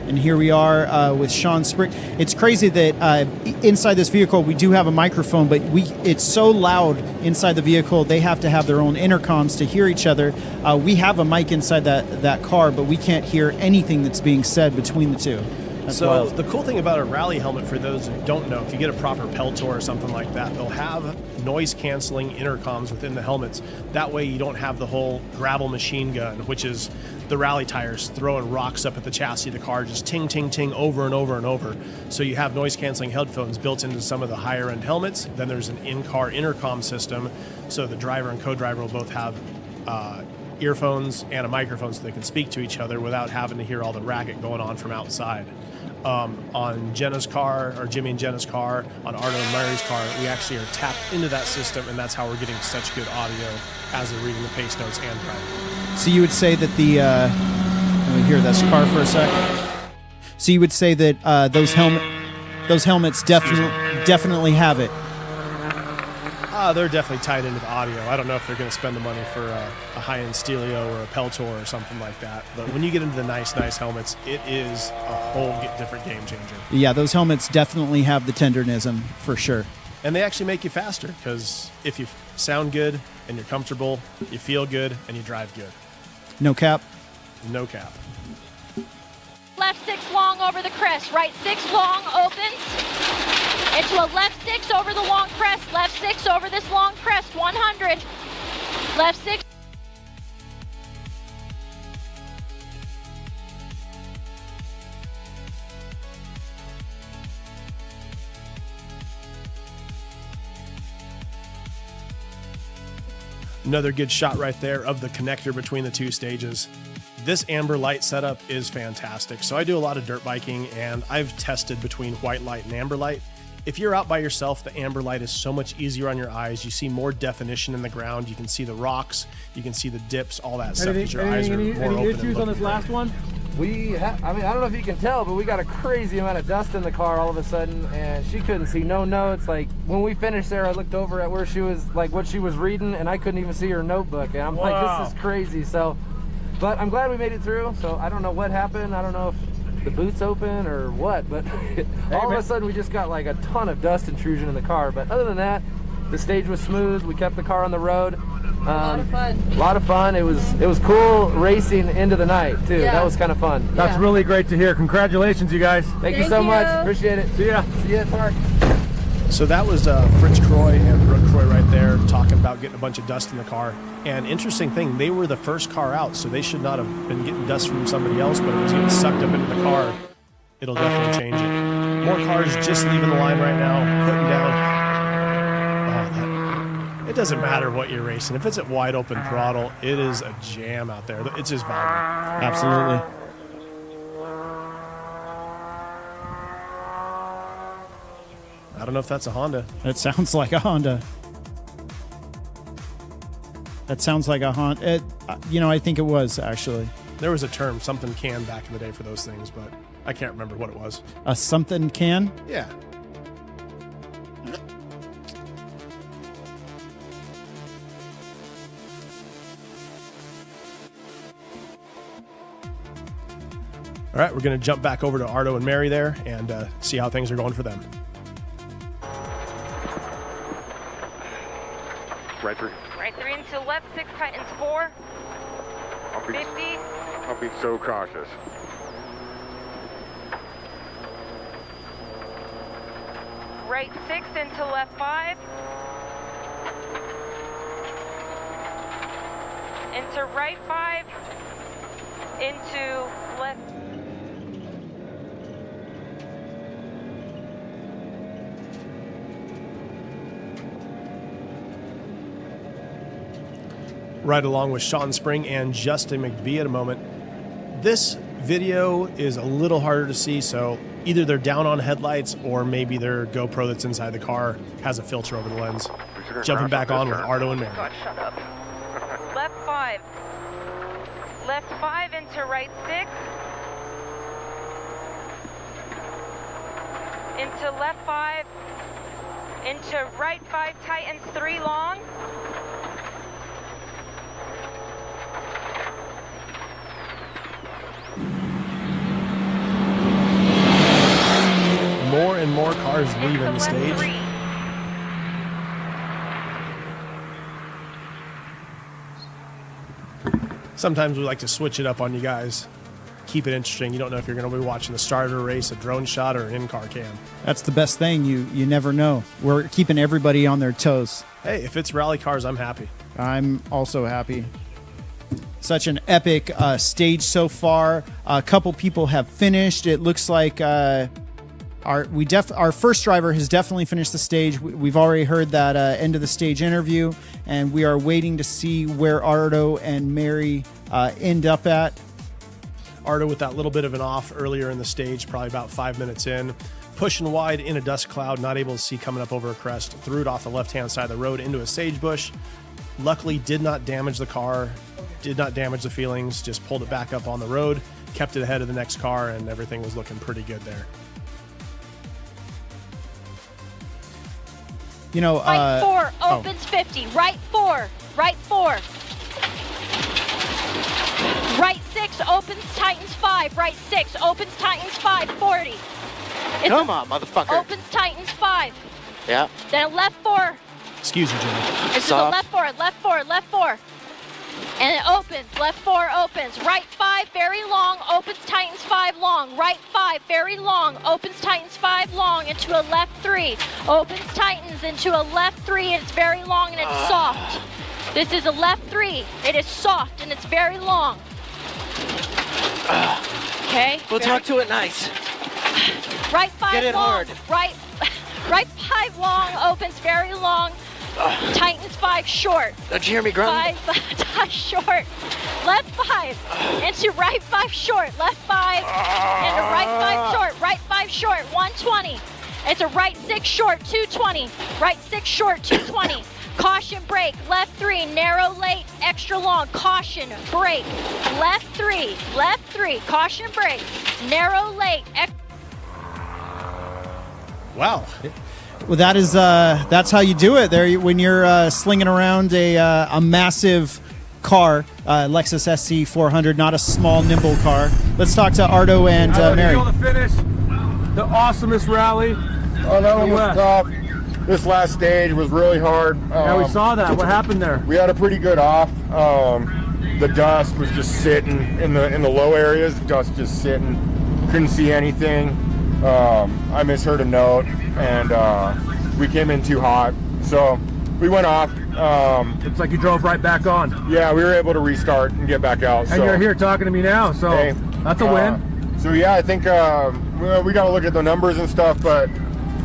[SPEAKER 4] And here we are with Sean Spring. It's crazy that inside this vehicle we do have a microphone, but it's so loud inside the vehicle they have to have their own intercoms to hear each other. We have a mic inside that car, but we can't hear anything that's being said between the two. That's wild.
[SPEAKER 2] The cool thing about a rally helmet, for those who don't know, if you get a proper Peltor or something like that, they'll have noise-canceling intercoms within the helmets. That way you don't have the whole gravel machine gun, which is the rally tires throwing rocks up at the chassis of the car, just ting, ting, ting, over and over and over. So you have noise-canceling headphones built into some of the higher-end helmets. Then there's an in-car intercom system, so the driver and co-driver will both have earphones and a microphone so they can speak to each other without having to hear all the racket going on from outside. On Jenna's car, or Jimmy and Jenna's car, on Ardo and Mary's car, we actually are tapped into that system, and that's how we're getting such good audio as they're reading the pace notes and driving.
[SPEAKER 4] So you would say that let me hear this car for a sec. So you would say that those helmets definitely have it.
[SPEAKER 2] They're definitely tied into the audio. I don't know if they're going to spend the money for a high-end Stelio or a Peltor or something like that. But when you get into the nice helmets, it is a whole different game changer.
[SPEAKER 4] Yeah, those helmets definitely have the tendernism for sure.
[SPEAKER 2] And they actually make you faster, because if you sound good and you're comfortable, you feel good, and you drive good.
[SPEAKER 4] No cap?
[SPEAKER 2] No cap.
[SPEAKER 7] Left 6 long over the crest. Right 6 long opens Into a left 6 over the long crest. Left 6 over this long crest. 100. Left 6.
[SPEAKER 2] Another good shot right there of the connector between the two stages. This amber light setup is fantastic. So I do a lot of dirt biking, and I've tested between white light and amber light. If you're out by yourself, the amber light is so much easier on your eyes. You see more definition in the ground. You can see the rocks. You can see the dips, all that stuff, because your eyes are more open.
[SPEAKER 9] Any issues on this last one? I mean, I don't know if you can tell, but we got a crazy amount of dust in the car all of a sudden, and she couldn't see no notes. Like, when we finished there, I looked over at where she was, like, what she was reading, and I couldn't even see her notebook. And I'm like, this is crazy. So, but I'm glad we made it through. So I don't know what happened. I don't know if the boot's open or what, but all of a sudden we just got like a ton of dust intrusion in the car. But other than that, the stage was smooth. We kept the car on the road. A lot of fun. A lot of fun. It was cool racing into the night too. Yeah. That was kind of fun.
[SPEAKER 10] That's really great to hear. Congratulations, you guys.
[SPEAKER 9] Thank you so much. Appreciate it.
[SPEAKER 10] See ya.
[SPEAKER 9] See ya at park.
[SPEAKER 2] So that was Fritz Croy and Brooke Croy right there talking about getting a bunch of dust in the car. And interesting thing, they were the first car out, so they should not have been getting dust from somebody else, but if it's getting sucked up into the car, it'll definitely change it. More cars just leaving the line right now, putting down. It doesn't matter what you're racing. If it's at wide open throttle, it is a jam out there. It's just vibrant.
[SPEAKER 4] Absolutely.
[SPEAKER 2] I don't know if that's a Honda.
[SPEAKER 4] That sounds like a Honda. That sounds like a Honda. I think it was, actually.
[SPEAKER 2] There was a term, something can, back in the day for those things, but I can't remember what it was.
[SPEAKER 4] A something can?
[SPEAKER 2] Yeah. All right, we're going to jump back over to Ardo and Mary there and see how things are going for them.
[SPEAKER 6] Right 3.
[SPEAKER 5] Right 3 into left 6, tightens 4. 50.
[SPEAKER 6] I'll be so cautious.
[SPEAKER 5] Right 6 into left 5. Into right 5. Into left.
[SPEAKER 2] Right along with Sean Spring and Justin McBee at a moment. This video is a little harder to see, so either they're down on headlights or maybe their GoPro that's inside the car has a filter over the lens. Jumping back on with Ardo and Mary.
[SPEAKER 5] God, shut up. Left 5. Left 5 into right 6. Into left 5. Into right 5, tightens 3 long.
[SPEAKER 2] More and more cars leaving the stage.
[SPEAKER 5] 3.
[SPEAKER 2] Sometimes we like to switch it up on you guys. Keep it interesting. You don't know if you're going to be watching the start of a race, a drone shot, or an in-car cam.
[SPEAKER 4] That's the best thing. You never know. We're keeping everybody on their toes.
[SPEAKER 2] Hey, if it's rally cars, I'm happy.
[SPEAKER 4] I'm also happy. Such an epic stage so far. A couple people have finished. It looks like our first driver has definitely finished the stage. We've already heard that end of the stage interview, and we are waiting to see where Ardo and Mary end up at.
[SPEAKER 2] Ardo with that little bit of an off earlier in the stage, probably about 5 minutes in. Pushing wide in a dust cloud, not able to see coming up over a crest. Threw it off the left-hand side of the road into a sage bush. Luckily did not damage the car, did not damage the feelings, just pulled it back up on the road, kept it ahead of the next car, and everything was looking pretty good there.
[SPEAKER 7] You know, right 4 opens 50. Right 4. Right 4. Right 6 opens tightens 5. Right 6 opens tightens 5. 40.
[SPEAKER 8] Come on, motherfucker.
[SPEAKER 7] Opens tightens 5.
[SPEAKER 8] Yeah.
[SPEAKER 7] Then left 4.
[SPEAKER 2] Excuse you, Jimmy.
[SPEAKER 7] This is a left 4. Left 4. Left 4. And it opens, left 4 opens, right 5, very long, opens, tightens 5 long, right 5, very long, opens, tightens 5 long, into a left 3, opens, tightens into a left 3, and it's very long and it's soft. This is a left 3, it is soft and it's very long. Okay.
[SPEAKER 8] We'll talk to it nice.
[SPEAKER 7] Right 5
[SPEAKER 8] Get it
[SPEAKER 7] long,
[SPEAKER 8] hard.
[SPEAKER 7] right 5 long, opens, very long, tightens 5 short.
[SPEAKER 8] Don't you hear me grunt?
[SPEAKER 7] 5 short, left 5, into right 5 short, left 5, into right 5 short, right 5 short, 120. It's a right 6 short, 220, right 6 short, 220. Caution brake, left 3, narrow late, extra long, caution, brake, left 3, caution brake, narrow late,
[SPEAKER 2] Wow.
[SPEAKER 4] Well, that is that's how you do it there when you're slinging around a massive car, Lexus SC 400, not a small, nimble car. Let's talk to Ardo and Mary.
[SPEAKER 10] To finish the awesomest rally.
[SPEAKER 6] Oh, that one was tough. This last stage was really hard.
[SPEAKER 10] Yeah, we saw that. What happened there?
[SPEAKER 6] We had a pretty good off. The dust was just sitting in the low areas. The dust just sitting. Couldn't see anything. I misheard a note, and we came in too hot, so we went off.
[SPEAKER 10] It's like you drove right back on.
[SPEAKER 6] Yeah, we were able to restart and get back out.
[SPEAKER 10] And you're here talking to me now, so
[SPEAKER 6] hey,
[SPEAKER 10] that's a win.
[SPEAKER 6] So yeah, I think we got to look at the numbers and stuff, but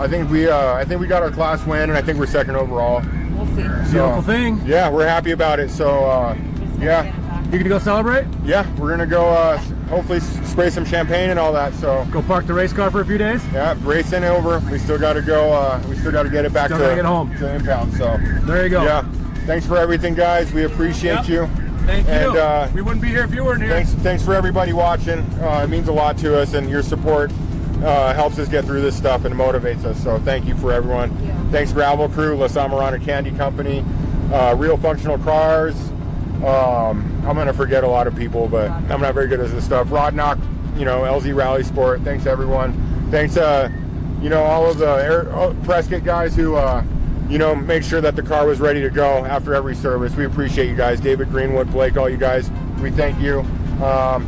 [SPEAKER 6] I think we got our class win, and I think we're second overall.
[SPEAKER 10] We'll see. Beautiful thing.
[SPEAKER 6] Yeah, we're happy about it. So yeah.
[SPEAKER 10] You gonna go celebrate?
[SPEAKER 6] Yeah, we're gonna go hopefully spray some champagne and all that. So
[SPEAKER 10] go park the race car for a few days.
[SPEAKER 6] Yeah, racing over. We still got to go. We still got to get it back
[SPEAKER 10] to get home
[SPEAKER 6] to impound. So
[SPEAKER 10] there you go.
[SPEAKER 6] Yeah, thanks for everything, guys. We appreciate you.
[SPEAKER 10] Thank you.
[SPEAKER 6] And
[SPEAKER 10] we wouldn't be here if you weren't here.
[SPEAKER 6] Thanks for everybody watching. It means a lot to us, and your support helps us get through this stuff and motivates us. So thank you for everyone. Thanks Gravel Crew, La Samarana Candy Company, Real Functional Cars. I'm gonna forget a lot of people, but I'm not very good at this stuff. Rod Knock, LZ Rally Sport. Thanks everyone. Thanks, all of the Prescott guys who, make sure that the car was ready to go after every service. We appreciate you guys. David Greenwood, Blake, all you guys. We thank you.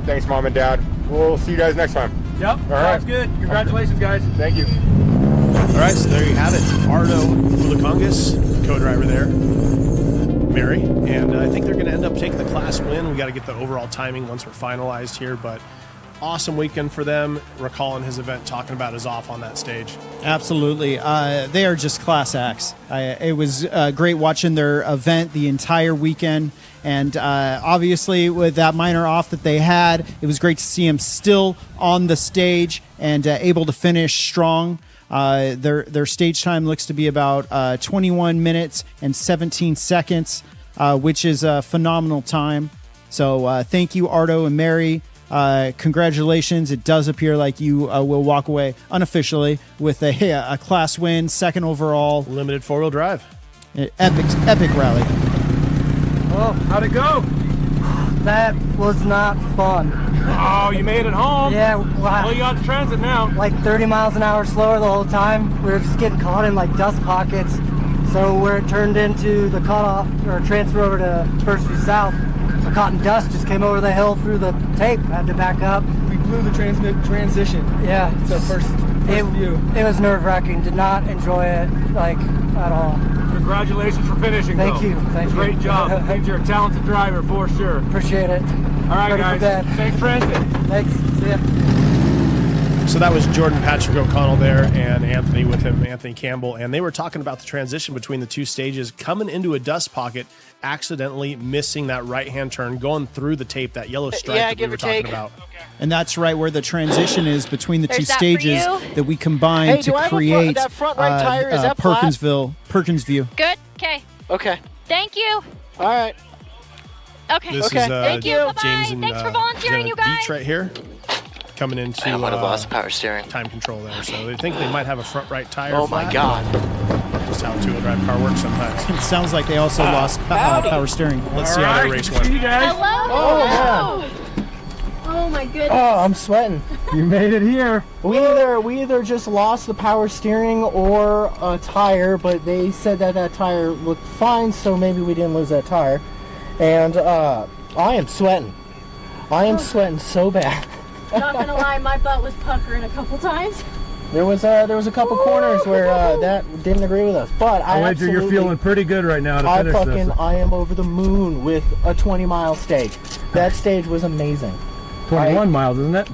[SPEAKER 6] Thanks, Mom and Dad. We'll see you guys next time.
[SPEAKER 10] Yep.
[SPEAKER 6] All right.
[SPEAKER 10] Sounds good. Congratulations, guys.
[SPEAKER 6] Thank you.
[SPEAKER 2] All right, so there you have it. Ardo Ulakongas, co-driver there. Mary, and I think they're going to end up taking the class win. We got to get the overall timing once we're finalized here, but awesome weekend for them. Recalling his event, talking about his off on that stage.
[SPEAKER 4] Absolutely. They are just class acts. It was great watching their event the entire weekend, and obviously with that minor off that they had, it was great to see him still on the stage and able to finish strong. Their stage time looks to be about 21 minutes and 17 seconds, which is a phenomenal time. So thank you, Ardo and Mary. Congratulations. It does appear like you will walk away unofficially with a class win, second overall.
[SPEAKER 2] Limited four-wheel drive.
[SPEAKER 4] Epic rally.
[SPEAKER 10] Well, how'd it go?
[SPEAKER 11] That was not fun.
[SPEAKER 10] Oh, you made it home?
[SPEAKER 11] Yeah. Well,
[SPEAKER 10] you got transit now.
[SPEAKER 11] Like 30 miles an hour slower the whole time. We were just getting caught in like dust pockets. So where it turned into the cutoff or transfer over to First View South, the caught in dust just came over the hill through the tape. Had to back up.
[SPEAKER 12] We blew the transition.
[SPEAKER 11] Yeah.
[SPEAKER 12] So first view.
[SPEAKER 11] It was nerve-wracking. Did not enjoy it like at all.
[SPEAKER 10] Congratulations for finishing.
[SPEAKER 11] Thank you.
[SPEAKER 10] Great job. Means you're a talented driver for sure.
[SPEAKER 11] Appreciate it.
[SPEAKER 10] All right, guys. Thanks, transit.
[SPEAKER 11] Thanks. See ya.
[SPEAKER 2] So that was Jordan Patrick O'Connell there and Anthony with him, Anthony Campbell, and they were talking about the transition between the two stages, coming into a dust pocket, accidentally missing that right-hand turn, going through the tape, that yellow stripe that we were talking about.
[SPEAKER 4] And that's right where the transition is between the two stages that we combined to create
[SPEAKER 8] that front right tire, is that
[SPEAKER 4] Perkins View.
[SPEAKER 7] Good. Okay.
[SPEAKER 8] Okay.
[SPEAKER 7] Thank you.
[SPEAKER 8] All right.
[SPEAKER 7] Okay.
[SPEAKER 2] This is
[SPEAKER 7] Thank you. Bye-bye.
[SPEAKER 2] James and
[SPEAKER 7] Thanks for volunteering, you guys.
[SPEAKER 2] Beach right here, coming into
[SPEAKER 8] I might have lost power steering.
[SPEAKER 2] Time control there. So they think they might have a front right tire.
[SPEAKER 8] Oh my God.
[SPEAKER 2] Just how a two-wheel drive car works sometimes.
[SPEAKER 4] It sounds like they also lost power steering.
[SPEAKER 2] Let's see how their race went.
[SPEAKER 7] Hello. Oh my goodness.
[SPEAKER 11] Oh, I'm sweating.
[SPEAKER 10] You made it here.
[SPEAKER 11] We either just lost the power steering or a tire, but they said that tire looked fine, so maybe we didn't lose that tire. And
[SPEAKER 8] I am sweating. I am sweating so bad.
[SPEAKER 7] Not gonna lie, my butt was puckering a couple times.
[SPEAKER 8] There was a couple corners where that didn't agree with us, but I
[SPEAKER 10] Wager you're feeling pretty good right now to finish this.
[SPEAKER 8] I am over the moon with a 20-mile stage. That stage was amazing.
[SPEAKER 10] 21 miles, isn't it?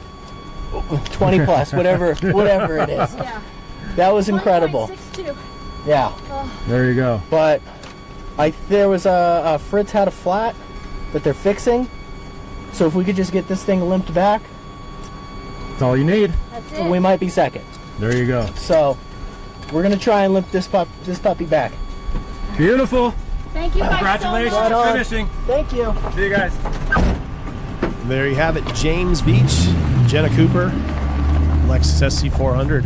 [SPEAKER 8] 20 plus, whatever it is.
[SPEAKER 7] Yeah.
[SPEAKER 8] That was incredible.
[SPEAKER 7] 1.62.
[SPEAKER 8] Yeah.
[SPEAKER 10] There you go.
[SPEAKER 8] But there was a Fritz had a flat that they're fixing. So if we could just get this thing limped back,
[SPEAKER 10] That's all you need.
[SPEAKER 7] That's it.
[SPEAKER 8] we might be second.
[SPEAKER 10] There you go.
[SPEAKER 8] So we're gonna try and limp this puppy back.
[SPEAKER 10] Beautiful.
[SPEAKER 7] Thank you guys
[SPEAKER 10] Congratulations
[SPEAKER 7] so much.
[SPEAKER 10] on finishing.
[SPEAKER 8] Thank you.
[SPEAKER 10] See you guys.
[SPEAKER 2] There you have it. James Beach, Jenna Cooper, Lexus SC400.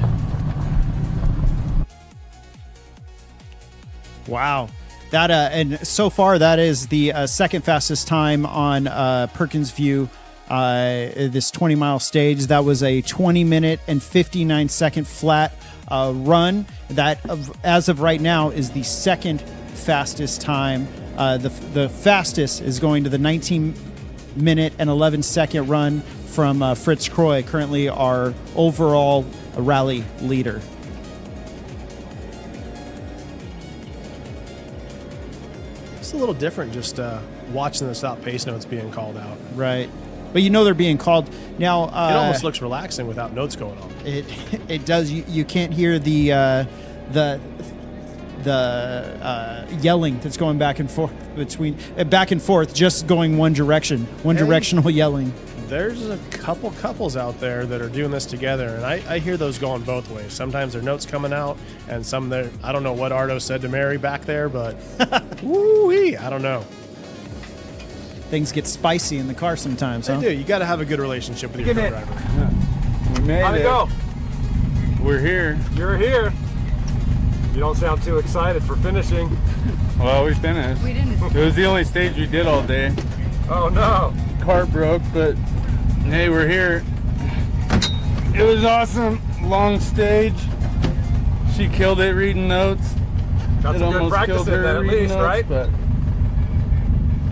[SPEAKER 4] Wow. That and so far that is the second fastest time on Perkins View, this 20-mile stage. That was a 20-minute and 59-second flat run. That, as of right now, is the second fastest time. The fastest is going to the 19-minute and 11-second run from Fritz Croy, currently our overall rally leader.
[SPEAKER 2] It's a little different just watching the stop pace notes being called out.
[SPEAKER 4] Right. But you know they're being called. Now,
[SPEAKER 2] it almost looks relaxing without notes going on.
[SPEAKER 4] It does. You can't hear the yelling that's going back and forth just going one direction, directional yelling.
[SPEAKER 2] There's a couple couples out there that are doing this together, and I hear those going both ways. Sometimes their notes coming out, and some there. I don't know what Ardo said to Mary back there, but woo-wee, I don't know.
[SPEAKER 4] Things get spicy in the car sometimes.
[SPEAKER 2] They do. You got to have a good relationship with your co-driver.
[SPEAKER 10] We made
[SPEAKER 9] How'd it go?
[SPEAKER 10] We're here.
[SPEAKER 9] You're here. You don't sound too excited for finishing.
[SPEAKER 10] Well, we finished.
[SPEAKER 7] We didn't.
[SPEAKER 10] It was the only stage we did all day.
[SPEAKER 9] Oh no.
[SPEAKER 10] Car broke, but hey, we're here. It was awesome. Long stage. She killed it reading notes.
[SPEAKER 9] Got some good practice in that at least, right?
[SPEAKER 10] But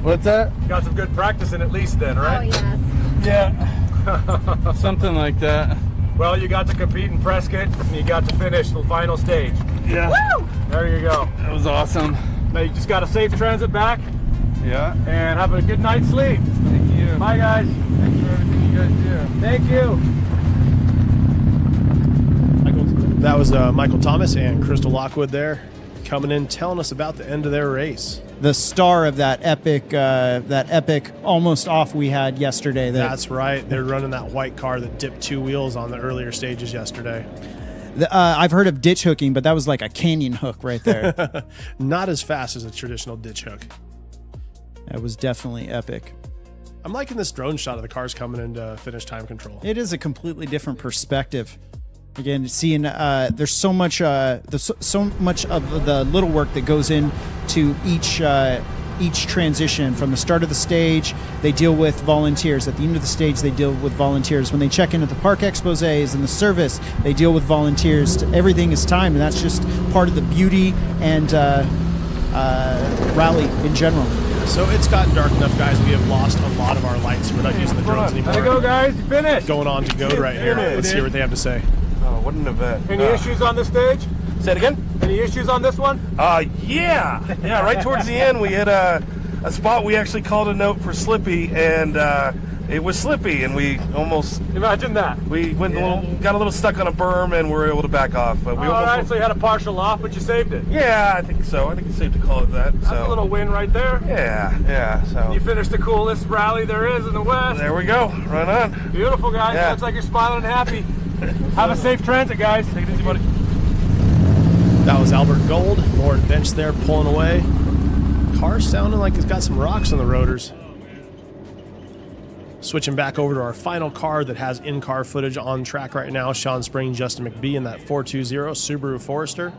[SPEAKER 10] what's that?
[SPEAKER 9] Got some good practice in at least then, right?
[SPEAKER 7] Oh, yes.
[SPEAKER 10] Yeah. Something like that.
[SPEAKER 9] Well, you got to compete in Prescott, and you got to finish the final stage.
[SPEAKER 10] Yeah.
[SPEAKER 7] Woo!
[SPEAKER 9] There you go.
[SPEAKER 10] That was awesome.
[SPEAKER 9] Now you just got a safe transit back,
[SPEAKER 10] Yeah.
[SPEAKER 9] and have a good night's sleep.
[SPEAKER 10] Thank you.
[SPEAKER 9] Bye, guys.
[SPEAKER 10] Thanks for everything you guys do.
[SPEAKER 9] Thank you.
[SPEAKER 2] That was Michael Thomas and Crystal Lockwood there, coming in telling us about the end of their race.
[SPEAKER 4] The star of that epic almost off we had yesterday.
[SPEAKER 2] That's right. They're running that white car that dipped two wheels on the earlier stages yesterday.
[SPEAKER 4] I've heard of ditch hooking, but that was like a canyon hook right there.
[SPEAKER 2] Not as fast as a traditional ditch hook.
[SPEAKER 4] That was definitely epic.
[SPEAKER 2] I'm liking this drone shot of the cars coming into finish time control.
[SPEAKER 4] It is a completely different perspective. Again, seeing there's so much of the little work that goes into each transition. From the start of the stage, they deal with volunteers. At the end of the stage, they deal with volunteers. When they check into the park exposés and the service, they deal with volunteers. Everything is timed, and that's just part of the beauty and rally in general.
[SPEAKER 2] So it's gotten dark enough, guys. We have lost a lot of our lights. We're not using the drones anymore.
[SPEAKER 9] How'd it go, guys? You finished.
[SPEAKER 2] Going on to Goad right here. Let's hear what they have to say.
[SPEAKER 13] Oh, what an event.
[SPEAKER 9] Any issues on this stage?
[SPEAKER 13] Say it again?
[SPEAKER 9] Any issues on this one?
[SPEAKER 13] Yeah, right towards the end we hit a spot we actually called a note for Slippy, and it was Slippy, and we almost...
[SPEAKER 9] Imagine that.
[SPEAKER 13] We got a little stuck on a berm, and we were able to back off. But we
[SPEAKER 9] Alright, so you had a partial off, but you saved it.
[SPEAKER 13] Yeah, I think so. I think it's safe to call it that.
[SPEAKER 9] That's a little win right there.
[SPEAKER 13] Yeah, so...
[SPEAKER 9] You finished the coolest rally there is in the West.
[SPEAKER 13] There we go. Right on.
[SPEAKER 9] Beautiful, guys.
[SPEAKER 13] Yeah.
[SPEAKER 9] Looks like you're smiling and happy. Have a safe transit, guys. Take it easy, buddy.
[SPEAKER 2] That was Albert Gold, Lauren Bench there pulling away. Car sounding like it's got some rocks on the rotors. Switching back over to our final car that has in-car footage on track right now. Sean Spring, Justin McBee in that 420 Subaru Forester.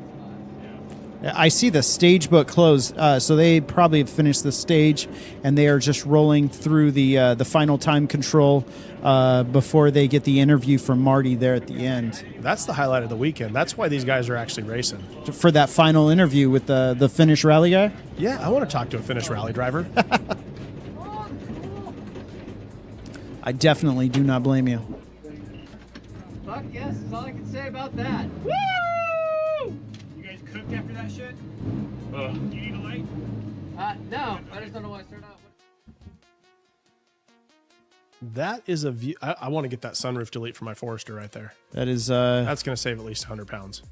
[SPEAKER 4] I see the stage book closed, so they probably have finished the stage, and they are just rolling through the final time control before they get the interview from Marty there at the end.
[SPEAKER 2] That's the highlight of the weekend. That's why these guys are actually racing.
[SPEAKER 4] For that final interview with the Finnish rally guy?
[SPEAKER 2] Yeah, I want to talk to a Finnish rally driver.
[SPEAKER 4] I definitely do not blame you.
[SPEAKER 9] Fuck yes, that's all I can say about that.
[SPEAKER 14] Woo! You guys cooked after that shit? Do you need a light?
[SPEAKER 9] No, I just don't know why I started out.
[SPEAKER 2] That is a view. I want to get that sunroof delete for my Forester right there.
[SPEAKER 4] That is
[SPEAKER 2] that's going to save at least 100 pounds.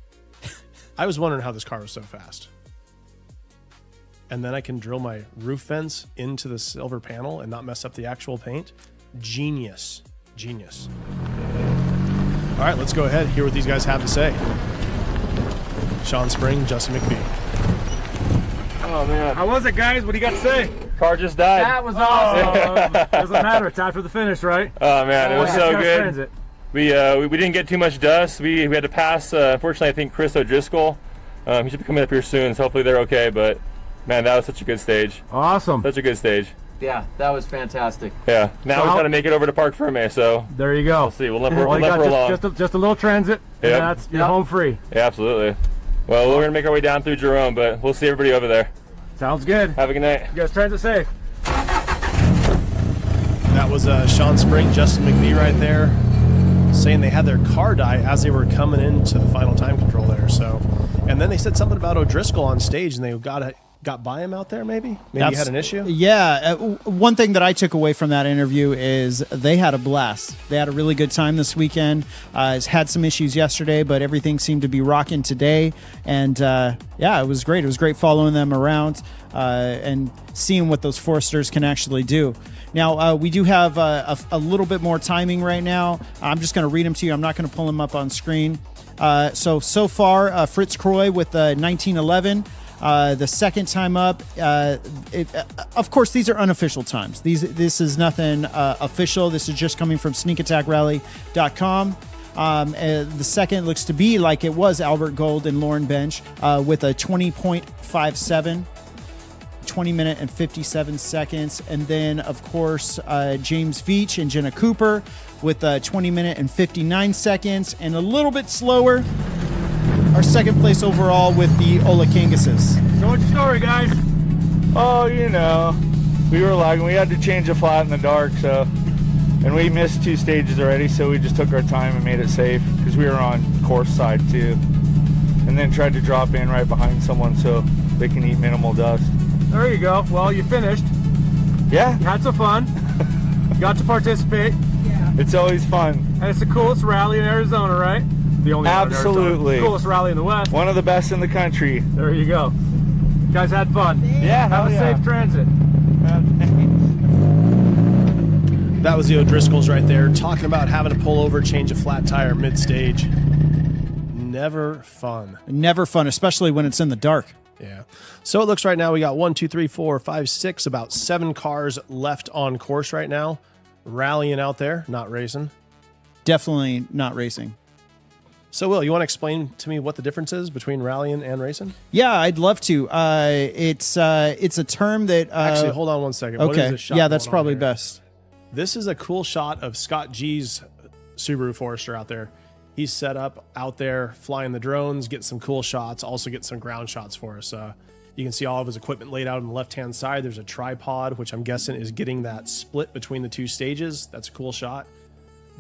[SPEAKER 2] I was wondering how this car was so fast. And then I can drill my roof vents into the silver panel and not mess up the actual paint. Genius. Genius. All right, let's go ahead. Hear what these guys have to say. Sean Spring, Justin McBee.
[SPEAKER 10] Oh, man. How was it, guys? What do you got to say?
[SPEAKER 14] Car just died.
[SPEAKER 9] That was awesome.
[SPEAKER 10] Doesn't matter. It's after the finish, right?
[SPEAKER 14] Oh, man, it was so good.
[SPEAKER 10] Transit.
[SPEAKER 14] We didn't get too much dust. We had to pass, unfortunately, I think Chris O'Driscoll. He should be coming up here soon, so hopefully they're okay. But, man, that was such a good stage.
[SPEAKER 10] Awesome.
[SPEAKER 14] Such a good stage.
[SPEAKER 9] Yeah, that was fantastic.
[SPEAKER 14] Yeah. Now we got to make it over to Park Ferme, so
[SPEAKER 10] there you go.
[SPEAKER 14] We'll see. We'll limp her along.
[SPEAKER 10] Just a little transit, and that's you're home free.
[SPEAKER 14] Yeah, absolutely. Well, we're going to make our way down through Jerome, but we'll see everybody over there.
[SPEAKER 10] Sounds good.
[SPEAKER 14] Have a good night.
[SPEAKER 10] You guys transit safe.
[SPEAKER 2] That was Sean Spring, Justin McBee right there, saying they had their car die as they were coming into the final time control there. So, and then they said something about O'Driscoll on stage, and they got by him out there. Maybe he had an issue.
[SPEAKER 4] Yeah, one thing that I took away from that interview is they had a blast. They had a really good time this weekend. Had some issues yesterday, but everything seemed to be rocking today. And yeah, it was great. It was great following them around and seeing what those Foresters can actually do. Now, we do have a little bit more timing right now. I'm just going to read them to you. I'm not going to pull them up on screen. So far, Fritz Croy with 1911. The second time up, of course, these are unofficial times. This is nothing official. This is just coming from sneakattackrally.com. The second looks to be like it was Albert Gold and Lauren Bench with a 20.57, 20 minute and 57 seconds. And then, of course, James Veach and Jenna Cooper with a 20 minute and 59 seconds, and a little bit slower. Our second place overall with the Ola Kangases.
[SPEAKER 10] So what's your story, guys?
[SPEAKER 15] Oh, you know, we were lagging. We had to change a flat in the dark, and we missed 2 stages already, so we just took our time and made it safe because we were on course side too, and then tried to drop in right behind someone so they can eat minimal dust.
[SPEAKER 10] There you go. Well, you finished.
[SPEAKER 15] Yeah.
[SPEAKER 10] You had some fun. You got to participate.
[SPEAKER 15] Yeah. It's always fun.
[SPEAKER 10] And it's the coolest rally in Arizona, right? The only
[SPEAKER 15] Absolutely.
[SPEAKER 10] Coolest rally in the West.
[SPEAKER 15] One of the best in the country.
[SPEAKER 10] There you go. You guys had fun.
[SPEAKER 15] Yeah.
[SPEAKER 10] Have a safe transit.
[SPEAKER 2] That was the O'Driscolls right there, talking about having to pull over, change a flat tire mid-stage. Never fun.
[SPEAKER 4] Never fun, especially when it's in the dark.
[SPEAKER 2] Yeah. So it looks right now we got 1, 2, 3, 4, 5, 6, about 7 cars left on course right now, rallying out there, not racing.
[SPEAKER 4] Definitely not racing.
[SPEAKER 2] So, Will, you want to explain to me what the difference is between rallying and racing?
[SPEAKER 4] Yeah, I'd love to. It's a term that...
[SPEAKER 2] Actually, hold on one second.
[SPEAKER 4] Okay.
[SPEAKER 2] What is this shot
[SPEAKER 4] yeah, that's
[SPEAKER 2] going on
[SPEAKER 4] probably
[SPEAKER 2] here?
[SPEAKER 4] best.
[SPEAKER 2] This is a cool shot of Scott G's Subaru Forester out there. He's set up out there, flying the drones, getting some cool shots, also getting some ground shots for us. You can see all of his equipment laid out on the left-hand side. There's a tripod, which I'm guessing is getting that split between the 2 stages. That's a cool shot.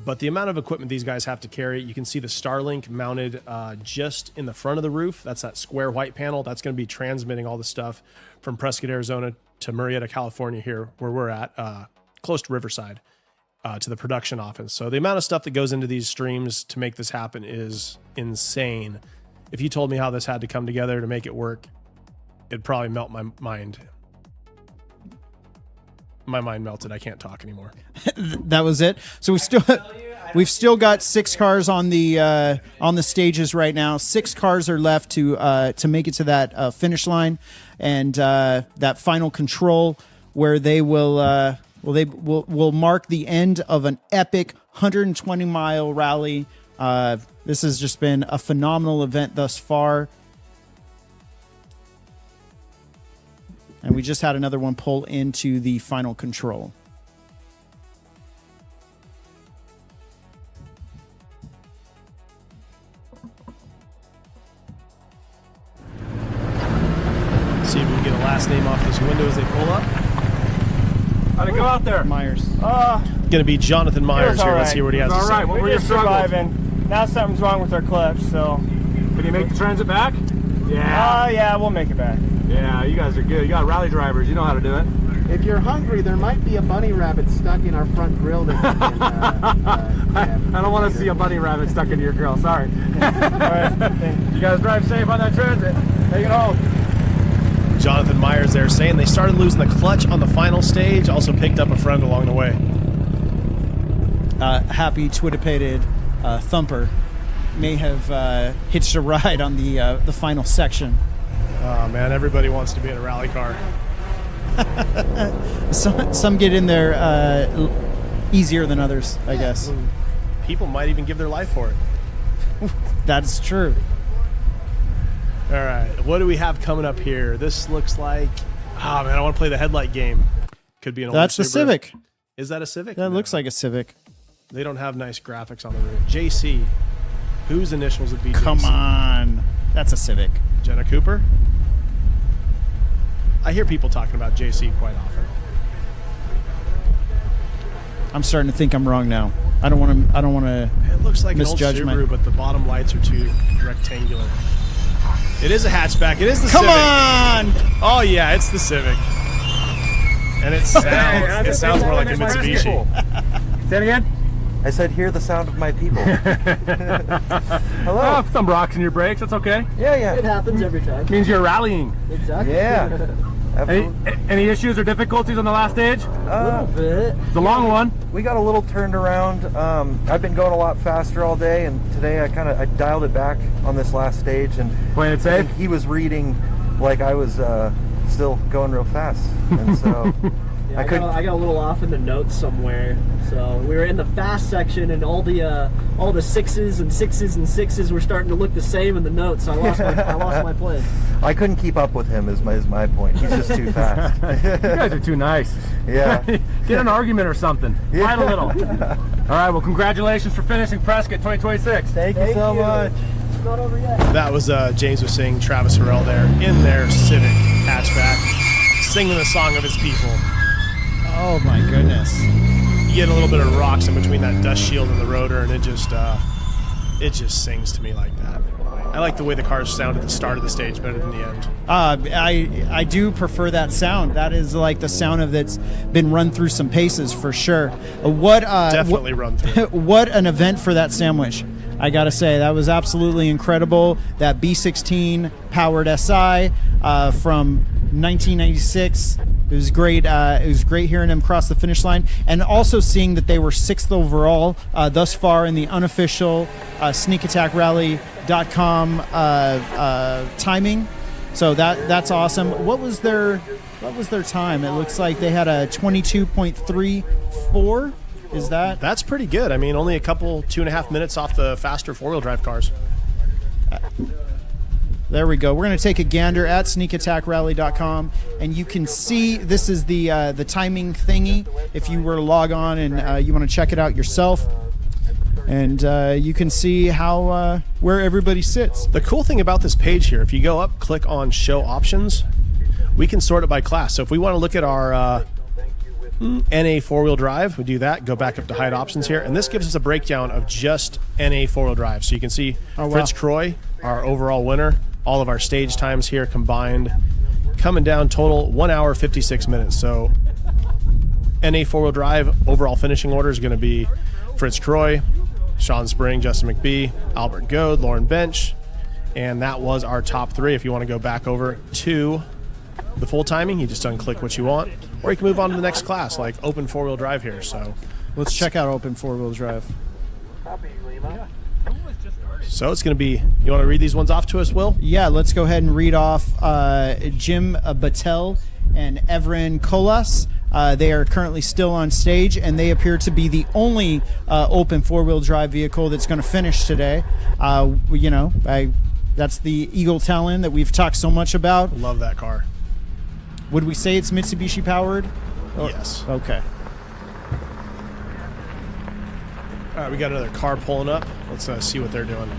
[SPEAKER 2] But the amount of equipment these guys have to carry, you can see the Starlink mounted just in the front of the roof. That's that square white panel. That's going to be transmitting all the stuff from Prescott, Arizona to Murrieta, California here, where we're at, close to Riverside, to the production office. So the amount of stuff that goes into these streams to make this happen is insane. If you told me how this had to come together to make it work, it'd probably melt my mind. My mind melted. I can't talk anymore.
[SPEAKER 4] That was it. So we've still got 6 cars on the stages right now. 6 cars are left to make it to that finish line, and that final control where they will mark the end of an epic 120-mile rally. This has just been a phenomenal event thus far. And we just had another one pull into the final control.
[SPEAKER 2] See if we can get a last name off this window as they pull up.
[SPEAKER 16] How'd it go out there?
[SPEAKER 4] Myers.
[SPEAKER 2] Gonna be Jonathan Myers here. Let's hear what he has to say.
[SPEAKER 16] All right, what were your struggles?
[SPEAKER 10] Surviving. Now something's wrong with our clutch, so.
[SPEAKER 16] Can you make the transit back? Yeah.
[SPEAKER 10] Yeah, we'll make it back.
[SPEAKER 16] Yeah, you guys are good. You got rally drivers. You know how to do it.
[SPEAKER 8] If you're hungry, there might be a bunny rabbit stuck in our front grill that you can,
[SPEAKER 16] I don't want to see a bunny rabbit stuck into your grill. Sorry. All right. You guys drive safe on that transit. Take it home.
[SPEAKER 2] Jonathan Myers there saying they started losing the clutch on the final stage, also picked up a friend along the way.
[SPEAKER 4] Happy Twitterpated Thumper may have hitched a ride on the final section.
[SPEAKER 2] Oh man, everybody wants to be in a rally car.
[SPEAKER 4] Some get in there easier than others, I guess.
[SPEAKER 2] People might even give their life for it.
[SPEAKER 4] That's true.
[SPEAKER 2] All right, what do we have coming up here? This looks like, man, I want to play the headlight game. Could be an old
[SPEAKER 4] That's the
[SPEAKER 2] Subaru.
[SPEAKER 4] Civic.
[SPEAKER 2] Is that a Civic?
[SPEAKER 4] That looks like a Civic.
[SPEAKER 2] They don't have nice graphics on the roof. JC, whose initials would be?
[SPEAKER 4] Come
[SPEAKER 2] JC?
[SPEAKER 4] on, that's a Civic.
[SPEAKER 2] Jenna Cooper. I hear people talking about JC quite often.
[SPEAKER 4] I'm starting to think I'm wrong now. I don't want to.
[SPEAKER 2] It looks like an old
[SPEAKER 4] misjudgment.
[SPEAKER 2] Subaru, but the bottom lights are too rectangular. It is a hatchback. It is the
[SPEAKER 4] Come
[SPEAKER 2] Civic.
[SPEAKER 4] on!
[SPEAKER 2] Oh yeah, it's the Civic. And it sounds more like a Mitsubishi.
[SPEAKER 16] Say it again.
[SPEAKER 17] I said, hear the sound of my people.
[SPEAKER 16] Hello. Some rocks in your brakes. That's okay.
[SPEAKER 17] Yeah.
[SPEAKER 11] It happens every time.
[SPEAKER 16] Means you're rallying.
[SPEAKER 11] Exactly.
[SPEAKER 17] Yeah.
[SPEAKER 16] Any issues or difficulties on the last stage?
[SPEAKER 17] A little bit.
[SPEAKER 16] It's a long one.
[SPEAKER 17] We got a little turned around. I've been going a lot faster all day, and today I dialed it back on this last stage, and
[SPEAKER 16] playing it safe.
[SPEAKER 17] I think he was reading like I was still going real fast, and so
[SPEAKER 11] Yeah, I got a little off in the notes somewhere. So we were in the fast section, and all the sixes and sixes and sixes were starting to look the same in the notes. So I lost my place.
[SPEAKER 17] I couldn't keep up with him. Is my point. He's just too fast.
[SPEAKER 16] You guys are too nice.
[SPEAKER 17] Yeah.
[SPEAKER 16] Get an argument or something. Fight a little. All right. Well, congratulations for finishing Prescott 2026.
[SPEAKER 17] Thank you so much.
[SPEAKER 11] It's not over yet.
[SPEAKER 2] That was James was saying Travis Harrell there in their Civic hatchback, singing the song of his people.
[SPEAKER 4] Oh my goodness!
[SPEAKER 2] You get a little bit of rocks in between that dust shield and the rotor, and it just sings to me like that. I like the way the cars sound at the start of the stage better than the end.
[SPEAKER 4] I do prefer that sound. That is like the sound of that's been run through some paces for sure.
[SPEAKER 2] Definitely run through.
[SPEAKER 4] What an event for that sandwich! I gotta say that was absolutely incredible. That B16 powered SI from 1996. It was great. It was great hearing them cross the finish line, and also seeing that they were 6th overall thus far in the unofficial SneakAttackRally.com timing. So that's awesome. What was their time? It looks like they had a 22.34. Is
[SPEAKER 2] that's pretty good. I mean, only a couple 2.5 minutes off the faster 4-wheel drive cars.
[SPEAKER 4] There we go. We're going to take a gander at SneakAttackRally.com, and you can see this is the timing thingy. If you were to log on and you want to check it out yourself, and you can see how where everybody sits.
[SPEAKER 2] The cool thing about this page here, if you go up, click on Show Options, we can sort it by class. So if we want to look at our NA 4-wheel drive, we do that. Go back up to Hide Options here, and this gives us a breakdown of just NA 4-wheel drive. So you can see Fritz Croy, our overall winner. All of our stage times here combined, coming down total 1 hour 56 minutes. So NA 4-wheel drive overall finishing order is going to be Fritz Croy, Sean Spring, Justin McBee, Albert Goad, Lauren Bench, and that was our top 3. If you want to go back over to the full timing, you just unclick what you want, or you can move on to the next class like open 4-wheel drive here. So
[SPEAKER 4] let's check out open 4-wheel drive.
[SPEAKER 2] So it's going to be, you want to read these ones off to us, Will?
[SPEAKER 4] Yeah, let's go ahead and read off Jim Battelle and Evren Colas. They are currently still on stage, and they appear to be the only open 4-wheel drive vehicle that's going to finish today. That's the Eagle Talon that we've talked so much about.
[SPEAKER 2] Love that car.
[SPEAKER 4] Would we say it's Mitsubishi powered?
[SPEAKER 2] Yes.
[SPEAKER 4] Okay.
[SPEAKER 2] All right, we got another car pulling up. Let's see what they're doing.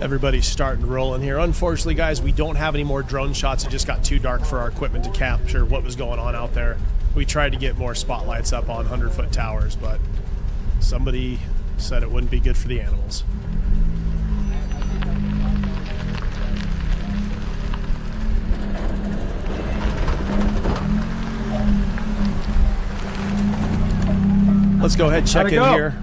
[SPEAKER 2] Everybody's starting rolling here. Unfortunately, guys, we don't have any more drone shots. It just got too dark for our equipment to capture what was going on out there. We tried to get more spotlights up on 100-foot towers, but somebody said it wouldn't be good for the animals. Let's go ahead and check in here.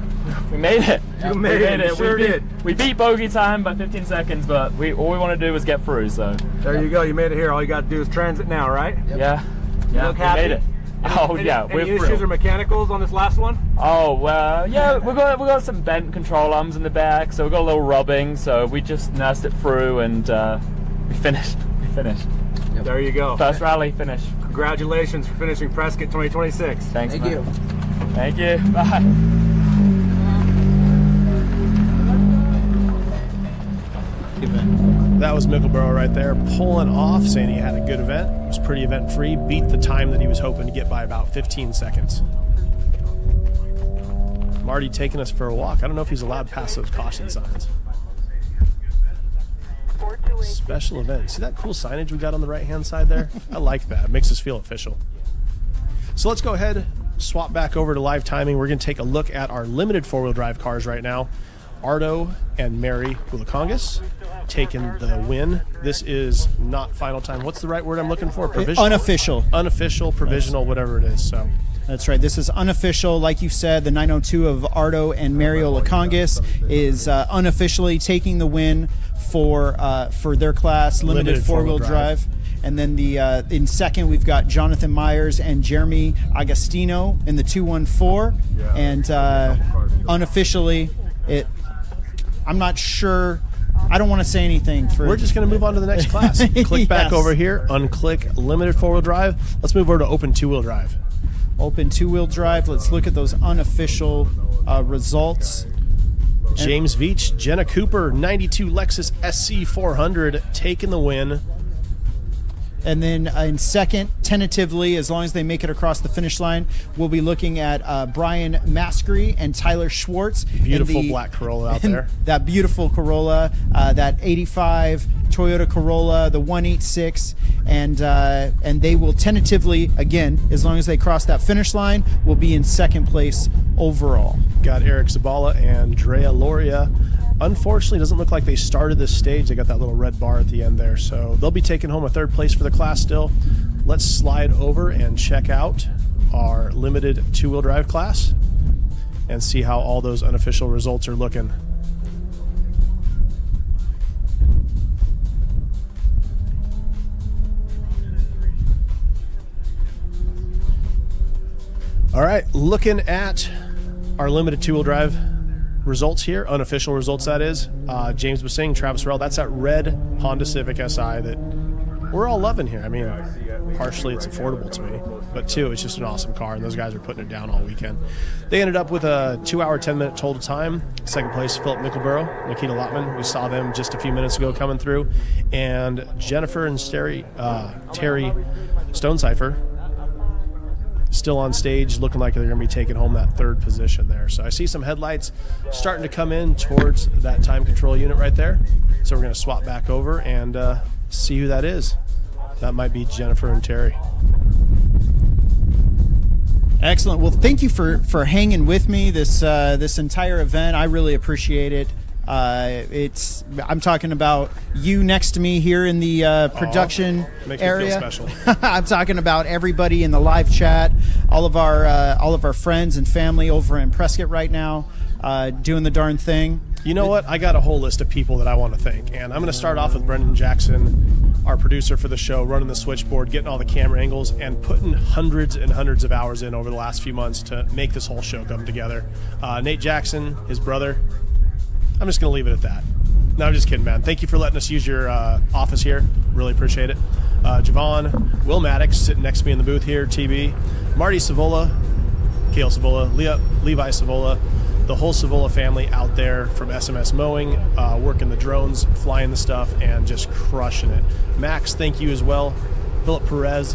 [SPEAKER 16] We made it. You made it. We sure did.
[SPEAKER 18] We beat bogey time by 15 seconds, but all we want to do was get through. So
[SPEAKER 16] there you go. You made it here. All you got to do is transit now, right?
[SPEAKER 18] Yep. Yeah.
[SPEAKER 16] You look happy?
[SPEAKER 18] We made it.
[SPEAKER 16] Any issues or mechanicals on this last one?
[SPEAKER 18] Oh well, yeah. We got some bent control arms in the back, so we got a little rubbing. So we just nursed it through, and we finished.
[SPEAKER 16] Yep. There you go.
[SPEAKER 18] First rally finish.
[SPEAKER 16] Congratulations for finishing Prescott 2026.
[SPEAKER 18] Thanks.
[SPEAKER 11] Thank you.
[SPEAKER 18] Thank you. Bye.
[SPEAKER 2] That was Mickleborough right there, pulling off, saying he had a good event. It was pretty event-free, beat the time that he was hoping to get by about 15 seconds. Marty taking us for a walk. I don't know if he's allowed past those caution signs. Special event. See that cool signage we got on the right-hand side there? I like that. It makes us feel official. So let's go ahead, swap back over to live timing. We're going to take a look at our limited four-wheel drive cars right now. Ardo and Mary Wulakongas taking the win. This is not final time. What's the right word I'm looking for? Provisional?
[SPEAKER 4] Unofficial.
[SPEAKER 2] Unofficial, provisional, whatever it is. So
[SPEAKER 4] that's right. This is unofficial. Like you said, the 902 of Ardo and Mario Wulakongas is unofficially taking the win for their class, limited four-wheel drive. And then in second, we've got Jonathan Myers and Jeremy Agostino in the 214. And unofficially, I'm not sure. I don't want to say anything.
[SPEAKER 2] We're just going to move on to the next class. Click back over here, unclick limited four-wheel drive. Let's move over to open two-wheel drive.
[SPEAKER 4] Open two-wheel drive. Let's look at those unofficial results.
[SPEAKER 2] James Veach, Jenna Cooper, 92 Lexus SC400, taking the win.
[SPEAKER 4] And then in second, tentatively, as long as they make it across the finish line, we'll be looking at Brian Maskery and Tyler Schwartz.
[SPEAKER 2] Beautiful black Corolla out there.
[SPEAKER 4] That beautiful Corolla, that 85 Toyota Corolla, the 186, and they will tentatively, again, as long as they cross that finish line, will be in second place overall.
[SPEAKER 2] Got Eric Zabala and Drea Loria. Unfortunately, it doesn't look like they started this stage. They got that little red bar at the end there. So they'll be taking home a third place for the class still. Let's slide over and check out our limited two-wheel drive class and see how all those unofficial results are looking. All right, looking at our limited two-wheel drive results here, unofficial results that is. James Basing, Travis Rell, that's that red Honda Civic SI that we're all loving here. I mean, partially it's affordable to me, but two, it's just an awesome car, and those guys are putting it down all weekend. They ended up with a 2-hour, 10-minute total time. Second place, Philip Mickleborough, Nikita Lotman. We saw them just a few minutes ago coming through. And Jennifer and Terry Stonecipher still on stage, looking like they're going to be taking home that third position there. So I see some headlights starting to come in towards that time control unit right there. So we're going to swap back over and see who that is. That might be Jennifer and Terry.
[SPEAKER 4] Excellent. Well, thank you for hanging with me this entire event. I really appreciate it. I'm talking about you next to me here in the production area.
[SPEAKER 2] Makes me feel special.
[SPEAKER 4] I'm talking about everybody in the live chat, all of our friends and family over in Prescott right now, doing the darn thing.
[SPEAKER 2] You know what? I got a whole list of people that I want to thank, and I'm going to start off with Brendan Jackson, our producer for the show, running the switchboard, getting all the camera angles, and putting hundreds and hundreds of hours in over the last few months to make this whole show come together. Nate Jackson, his brother. I'm just going to leave it at that. No, I'm just kidding, man. Thank you for letting us use your office here. Really appreciate it. Javon, Will Maddox sitting next to me in the booth here, TB. Marty Savola, Kale Savola, Levi Savola, the whole Savola family out there from SMS Mowing, working the drones, flying the stuff, and just crushing it. Max, thank you as well. Philip Perez,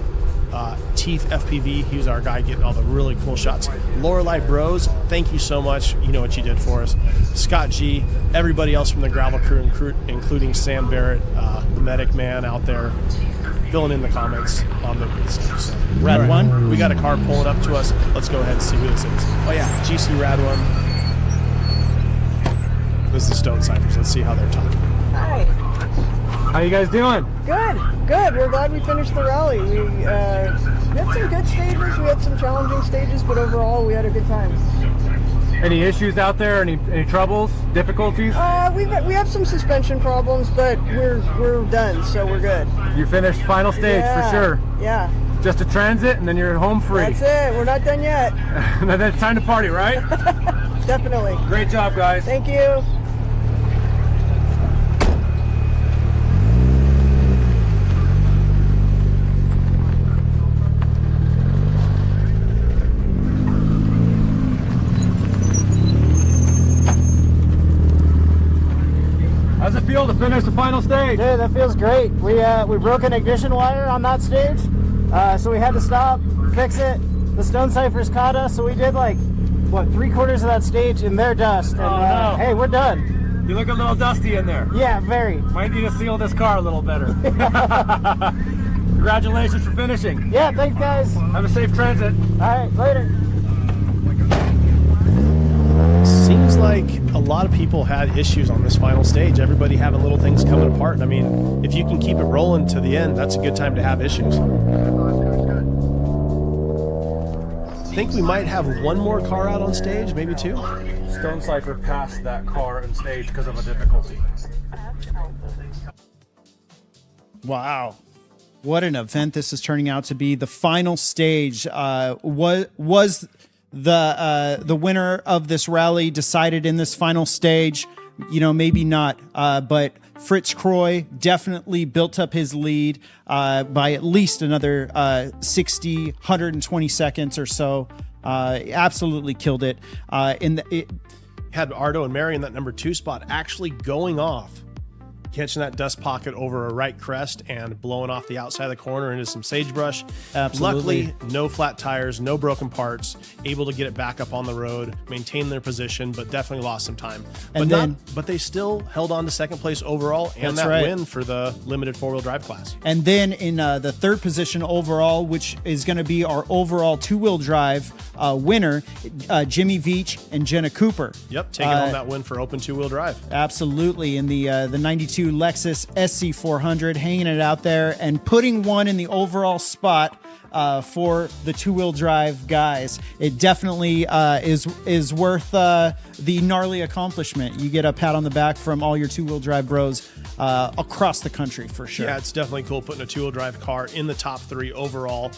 [SPEAKER 2] Teeth FPV, he was our guy getting all the really cool shots. Lorelei Bros, thank you so much. You know what you did for us. Scott G, everybody else from the gravel crew, including Sam Barrett, the medic man out there, filling in the comments on the good stuff. So,
[SPEAKER 4] Rad One,
[SPEAKER 2] we got a car pulling up to us. Let's go ahead and see who this is. Oh yeah, GC Rad One. This is the Stone Cyphers. Let's see how they're talking.
[SPEAKER 16] Hi. How you guys doing?
[SPEAKER 19] Good. We're glad we finished the rally. We had some good stages, we had some challenging stages, but overall we had a good time.
[SPEAKER 16] Any issues out there? Any troubles? Difficulties?
[SPEAKER 19] We have some suspension problems, but we're done, so we're good.
[SPEAKER 16] You finished final stage for sure.
[SPEAKER 19] Yeah.
[SPEAKER 16] Just a transit, and then you're home free.
[SPEAKER 19] That's it. We're not done yet.
[SPEAKER 16] And then it's time to party, right?
[SPEAKER 19] Definitely.
[SPEAKER 16] Great job, guys.
[SPEAKER 19] Thank you.
[SPEAKER 16] How's it feel to finish the final stage?
[SPEAKER 11] Dude, that feels great. We broke an ignition wire on that stage, so we had to stop, fix it. The Stone Cyphers caught us, so we did like, what, 3/4 of that stage in their dust. And,
[SPEAKER 16] no.
[SPEAKER 11] Hey, we're done.
[SPEAKER 16] You look a little dusty in there.
[SPEAKER 11] Yeah, very.
[SPEAKER 16] Might need to seal this car a little better. Congratulations for finishing.
[SPEAKER 11] Yeah, thanks guys.
[SPEAKER 16] Have a safe transit.
[SPEAKER 11] All right, later.
[SPEAKER 2] Seems like a lot of people had issues on this final stage. Everybody having little things coming apart. And I mean, if you can keep it rolling to the end, that's a good time to have issues. I think we might have one more car out on stage, maybe two.
[SPEAKER 16] Stone Cypher passed that car on stage because of a difficulty.
[SPEAKER 4] Wow. What an event this is turning out to be. The final stage was the winner of this rally decided in this final stage. You know, maybe not, but Fritz Croy definitely built up his lead by at least another 120 seconds or so. Absolutely killed it. It
[SPEAKER 2] had Ardo and Mary in that number 2 spot actually going off, catching that dust pocket over a right crest and blowing off the outside of the corner into some sagebrush.
[SPEAKER 4] Absolutely.
[SPEAKER 2] Luckily, no flat tires, no broken parts, able to get it back up on the road, maintain their position, but definitely lost some time. But they still held on to second place overall and that win for the limited 4-wheel drive class.
[SPEAKER 4] And then in the third position overall, which is going to be our overall 2-wheel drive winner, Jimmy Veach and Jenna Cooper.
[SPEAKER 2] Yep, taking home that win for open 2-wheel drive.
[SPEAKER 4] Absolutely. In the 92 Lexus SC400, hanging it out there and putting one in the overall spot for the 2-wheel drive guys. It definitely is worth the gnarly accomplishment. You get a pat on the back from all your 2-wheel drive bros across the country for sure.
[SPEAKER 2] Yeah, it's definitely cool putting a 2-wheel drive car in the top 3 overall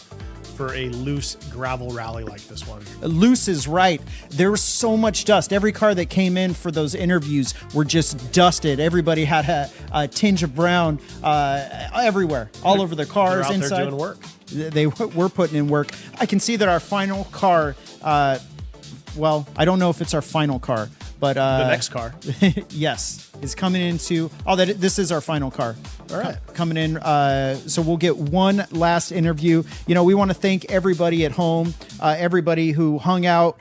[SPEAKER 2] for a loose gravel rally like this one.
[SPEAKER 4] Loose is right. There was so much dust. Every car that came in for those interviews were just dusted. Everybody had a tinge of brown everywhere, all over their cars.
[SPEAKER 2] They're out
[SPEAKER 4] inside.
[SPEAKER 2] there doing work.
[SPEAKER 4] They were putting in work. I can see that our final car, well, I don't know if it's our final car, but
[SPEAKER 2] the next car,
[SPEAKER 4] yes, is coming into. This is our final car.
[SPEAKER 2] All right,
[SPEAKER 4] coming in. So we'll get one last interview. You know, we want to thank everybody at home, everybody who hung out.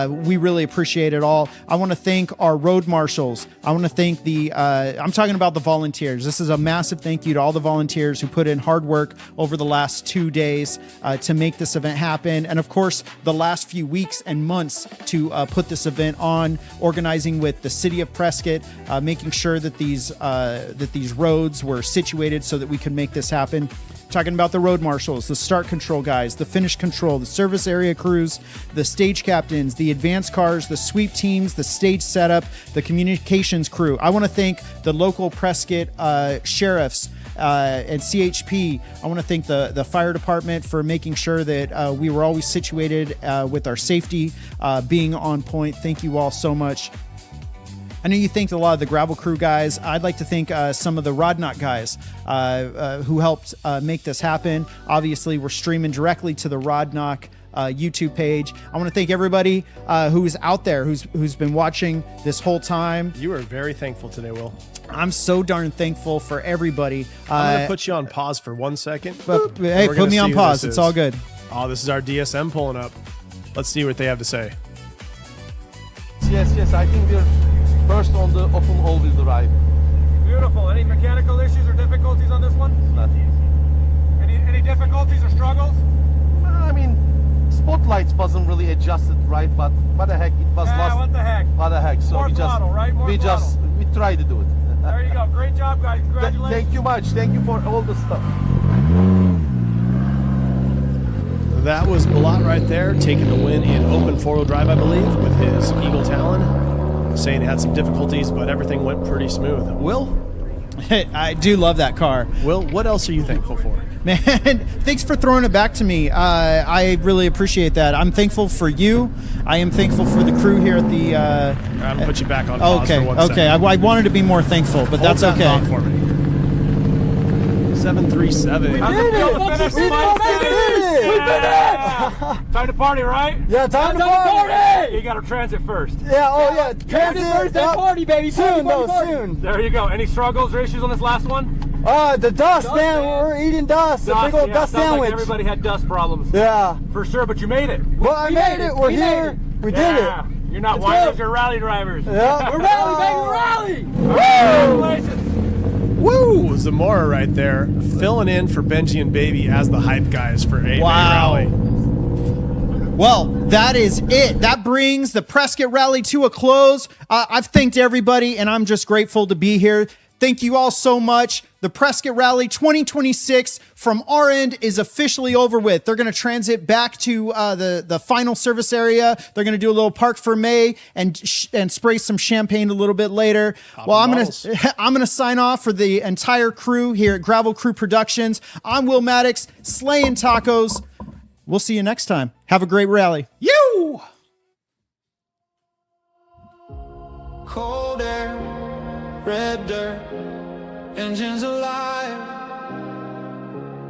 [SPEAKER 4] We really appreciate it all. I want to thank our road marshals. I want to thank I'm talking about the volunteers. This is a massive thank you to all the volunteers who put in hard work over the last 2 days to make this event happen. And of course, the last few weeks and months to put this event on, organizing with the city of Prescott, making sure that these roads were situated so that we could make this happen. Talking about the road marshals, the start control guys, the finish control, the service area crews, the stage captains, the advanced cars, the sweep teams, the stage setup, the communications crew. I want to thank the local Prescott sheriffs and CHP. I want to thank the fire department for making sure that we were always situated with our safety being on point. Thank you all so much. I know you thanked a lot of the gravel crew guys. I'd like to thank some of the rod knot guys who helped make this happen. Obviously, we're streaming directly to the rod knock YouTube page. I want to thank everybody who's out there, who's been watching this whole time.
[SPEAKER 2] You are very thankful today, Will.
[SPEAKER 4] I'm so darn thankful for everybody.
[SPEAKER 2] I'm going to put you on pause for 1 second.
[SPEAKER 4] But, hey, put me on pause. It's all good.
[SPEAKER 2] Oh, this is our DSM pulling up. Let's see what they have to say.
[SPEAKER 20] Yes, I think we're first on the open all-wheel drive.
[SPEAKER 16] Beautiful. Any mechanical issues or difficulties on this one?
[SPEAKER 20] Nothing.
[SPEAKER 16] Any difficulties or struggles?
[SPEAKER 20] I mean, spotlights wasn't really adjusted right, but what the heck, it was lost.
[SPEAKER 16] What the heck?
[SPEAKER 20] What the heck? So
[SPEAKER 16] More
[SPEAKER 20] we just,
[SPEAKER 16] throttle, right? More
[SPEAKER 20] we
[SPEAKER 16] throttle.
[SPEAKER 20] tried to do it.
[SPEAKER 16] There you go. Great job, guys. Congratulations.
[SPEAKER 20] Thank you much. Thank you for all the stuff.
[SPEAKER 2] That was Balot right there, taking the win in open four-wheel drive, I believe, with his Eagle Talon, saying he had some difficulties, but everything went pretty smooth. Will?
[SPEAKER 4] I do love that car.
[SPEAKER 2] Will, what else are you thankful for?
[SPEAKER 4] Man, thanks for throwing it back to me. I really appreciate that. I'm thankful for you. I am thankful for the crew here at the...
[SPEAKER 2] I'm going to put you back on pause for 1 second.
[SPEAKER 4] Okay. I wanted to be more thankful, but that's
[SPEAKER 2] Hold that
[SPEAKER 4] okay.
[SPEAKER 2] thought for me. 737.
[SPEAKER 16] We did it! Time to party, right?
[SPEAKER 11] Yeah, time to party!
[SPEAKER 16] You got to transit first.
[SPEAKER 11] Yeah, oh yeah, transit first, then party, baby. Soon, soon.
[SPEAKER 16] There you go. Any struggles or issues on this last one?
[SPEAKER 11] The dust, man. We're eating dust. A big old dust
[SPEAKER 16] sounds
[SPEAKER 11] sandwich.
[SPEAKER 16] like everybody had dust problems.
[SPEAKER 11] Yeah.
[SPEAKER 16] For sure, but you made it.
[SPEAKER 11] Well, I made it. We're here. We did it.
[SPEAKER 16] You're not whiners, you're rally drivers.
[SPEAKER 11] Yeah.
[SPEAKER 16] We're rally, baby, we're rally! Congratulations.
[SPEAKER 2] Woo! Zamora right there, filling in for Benji and Baby as the hype guys for a Rally.
[SPEAKER 4] Well, that is it. That brings the Prescott Rally to a close. I've thanked everybody, and I'm just grateful to be here. Thank you all so much. The Prescott Rally 2026 from our end is officially over with. They're going to transit back to the final service area. They're going to do a little park for May and spray some champagne a little bit later. Well, I'm going to sign off for the entire crew here at Gravel Crew Productions. I'm Will Maddox, slaying tacos. We'll see you next time. Have a great rally.
[SPEAKER 2] You!
[SPEAKER 1] Cold air, red dirt, engines alive.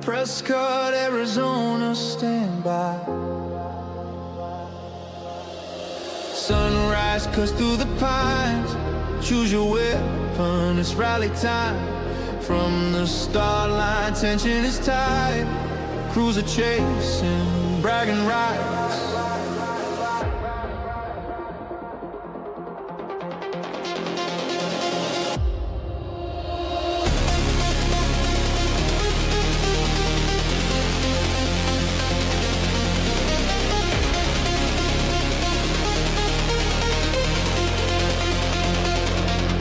[SPEAKER 1] Prescott, Arizona, stand by. Sunrise cuts through the pines. Choose your weapon, it's rally time. From the start line, tension is tight. Crews are chasing, bragging rights.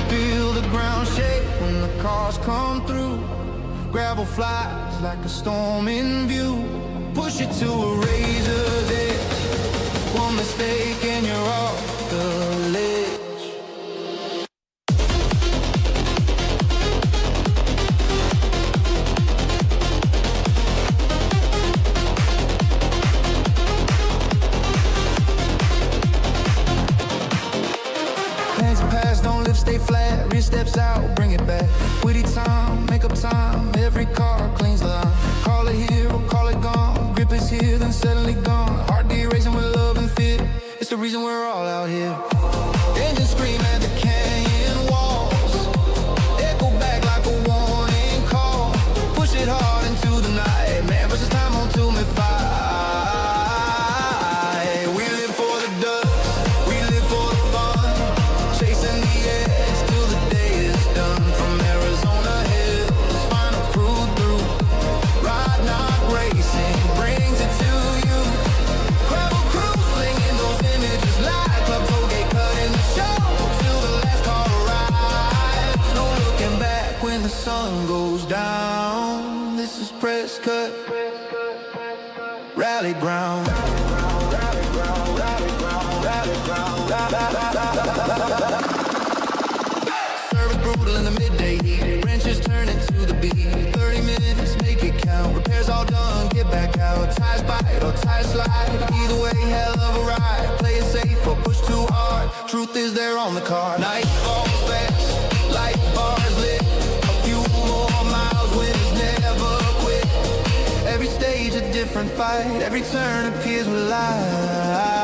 [SPEAKER 1] Feel the ground shake when the cars come through. Gravel flies like a storm in view. Push it to a razor's edge. One mistake and you're off the ledge. Hands and pads, don't lift, stay flat. Rear steps out, bring it back. Witty time, make up time. Every car cleans the line. Call it here or call it gone. Grip is here, then suddenly gone. Heart racing with love and fear. It's the reason we're all out here. Engines scream at the canyon walls. Echo back like a warning call. Push it hard into the night. Man versus time on 2-5. We live for the dust. We live for the fun. Chasing the edge till the day is done. From Arizona hills, final crew through. Ride not racing, brings it to you. Gravel crew slinging those images live. Club tollgate cutting the show till the last car arrives. No looking back when the sun goes down. This is Prescott Rally Ground. Service brutal in the midday heat. Wrenches turn into the beat. 30 minutes, make it count. Repairs all done, get back out. Tires bite or tires slide. Either way, hell of a ride. Play it safe or push too hard. Truth is they're on the car. Night falls fast, light bars lit. A few more miles, winners never quit. Every stage a different different fight. Every turn appears with light.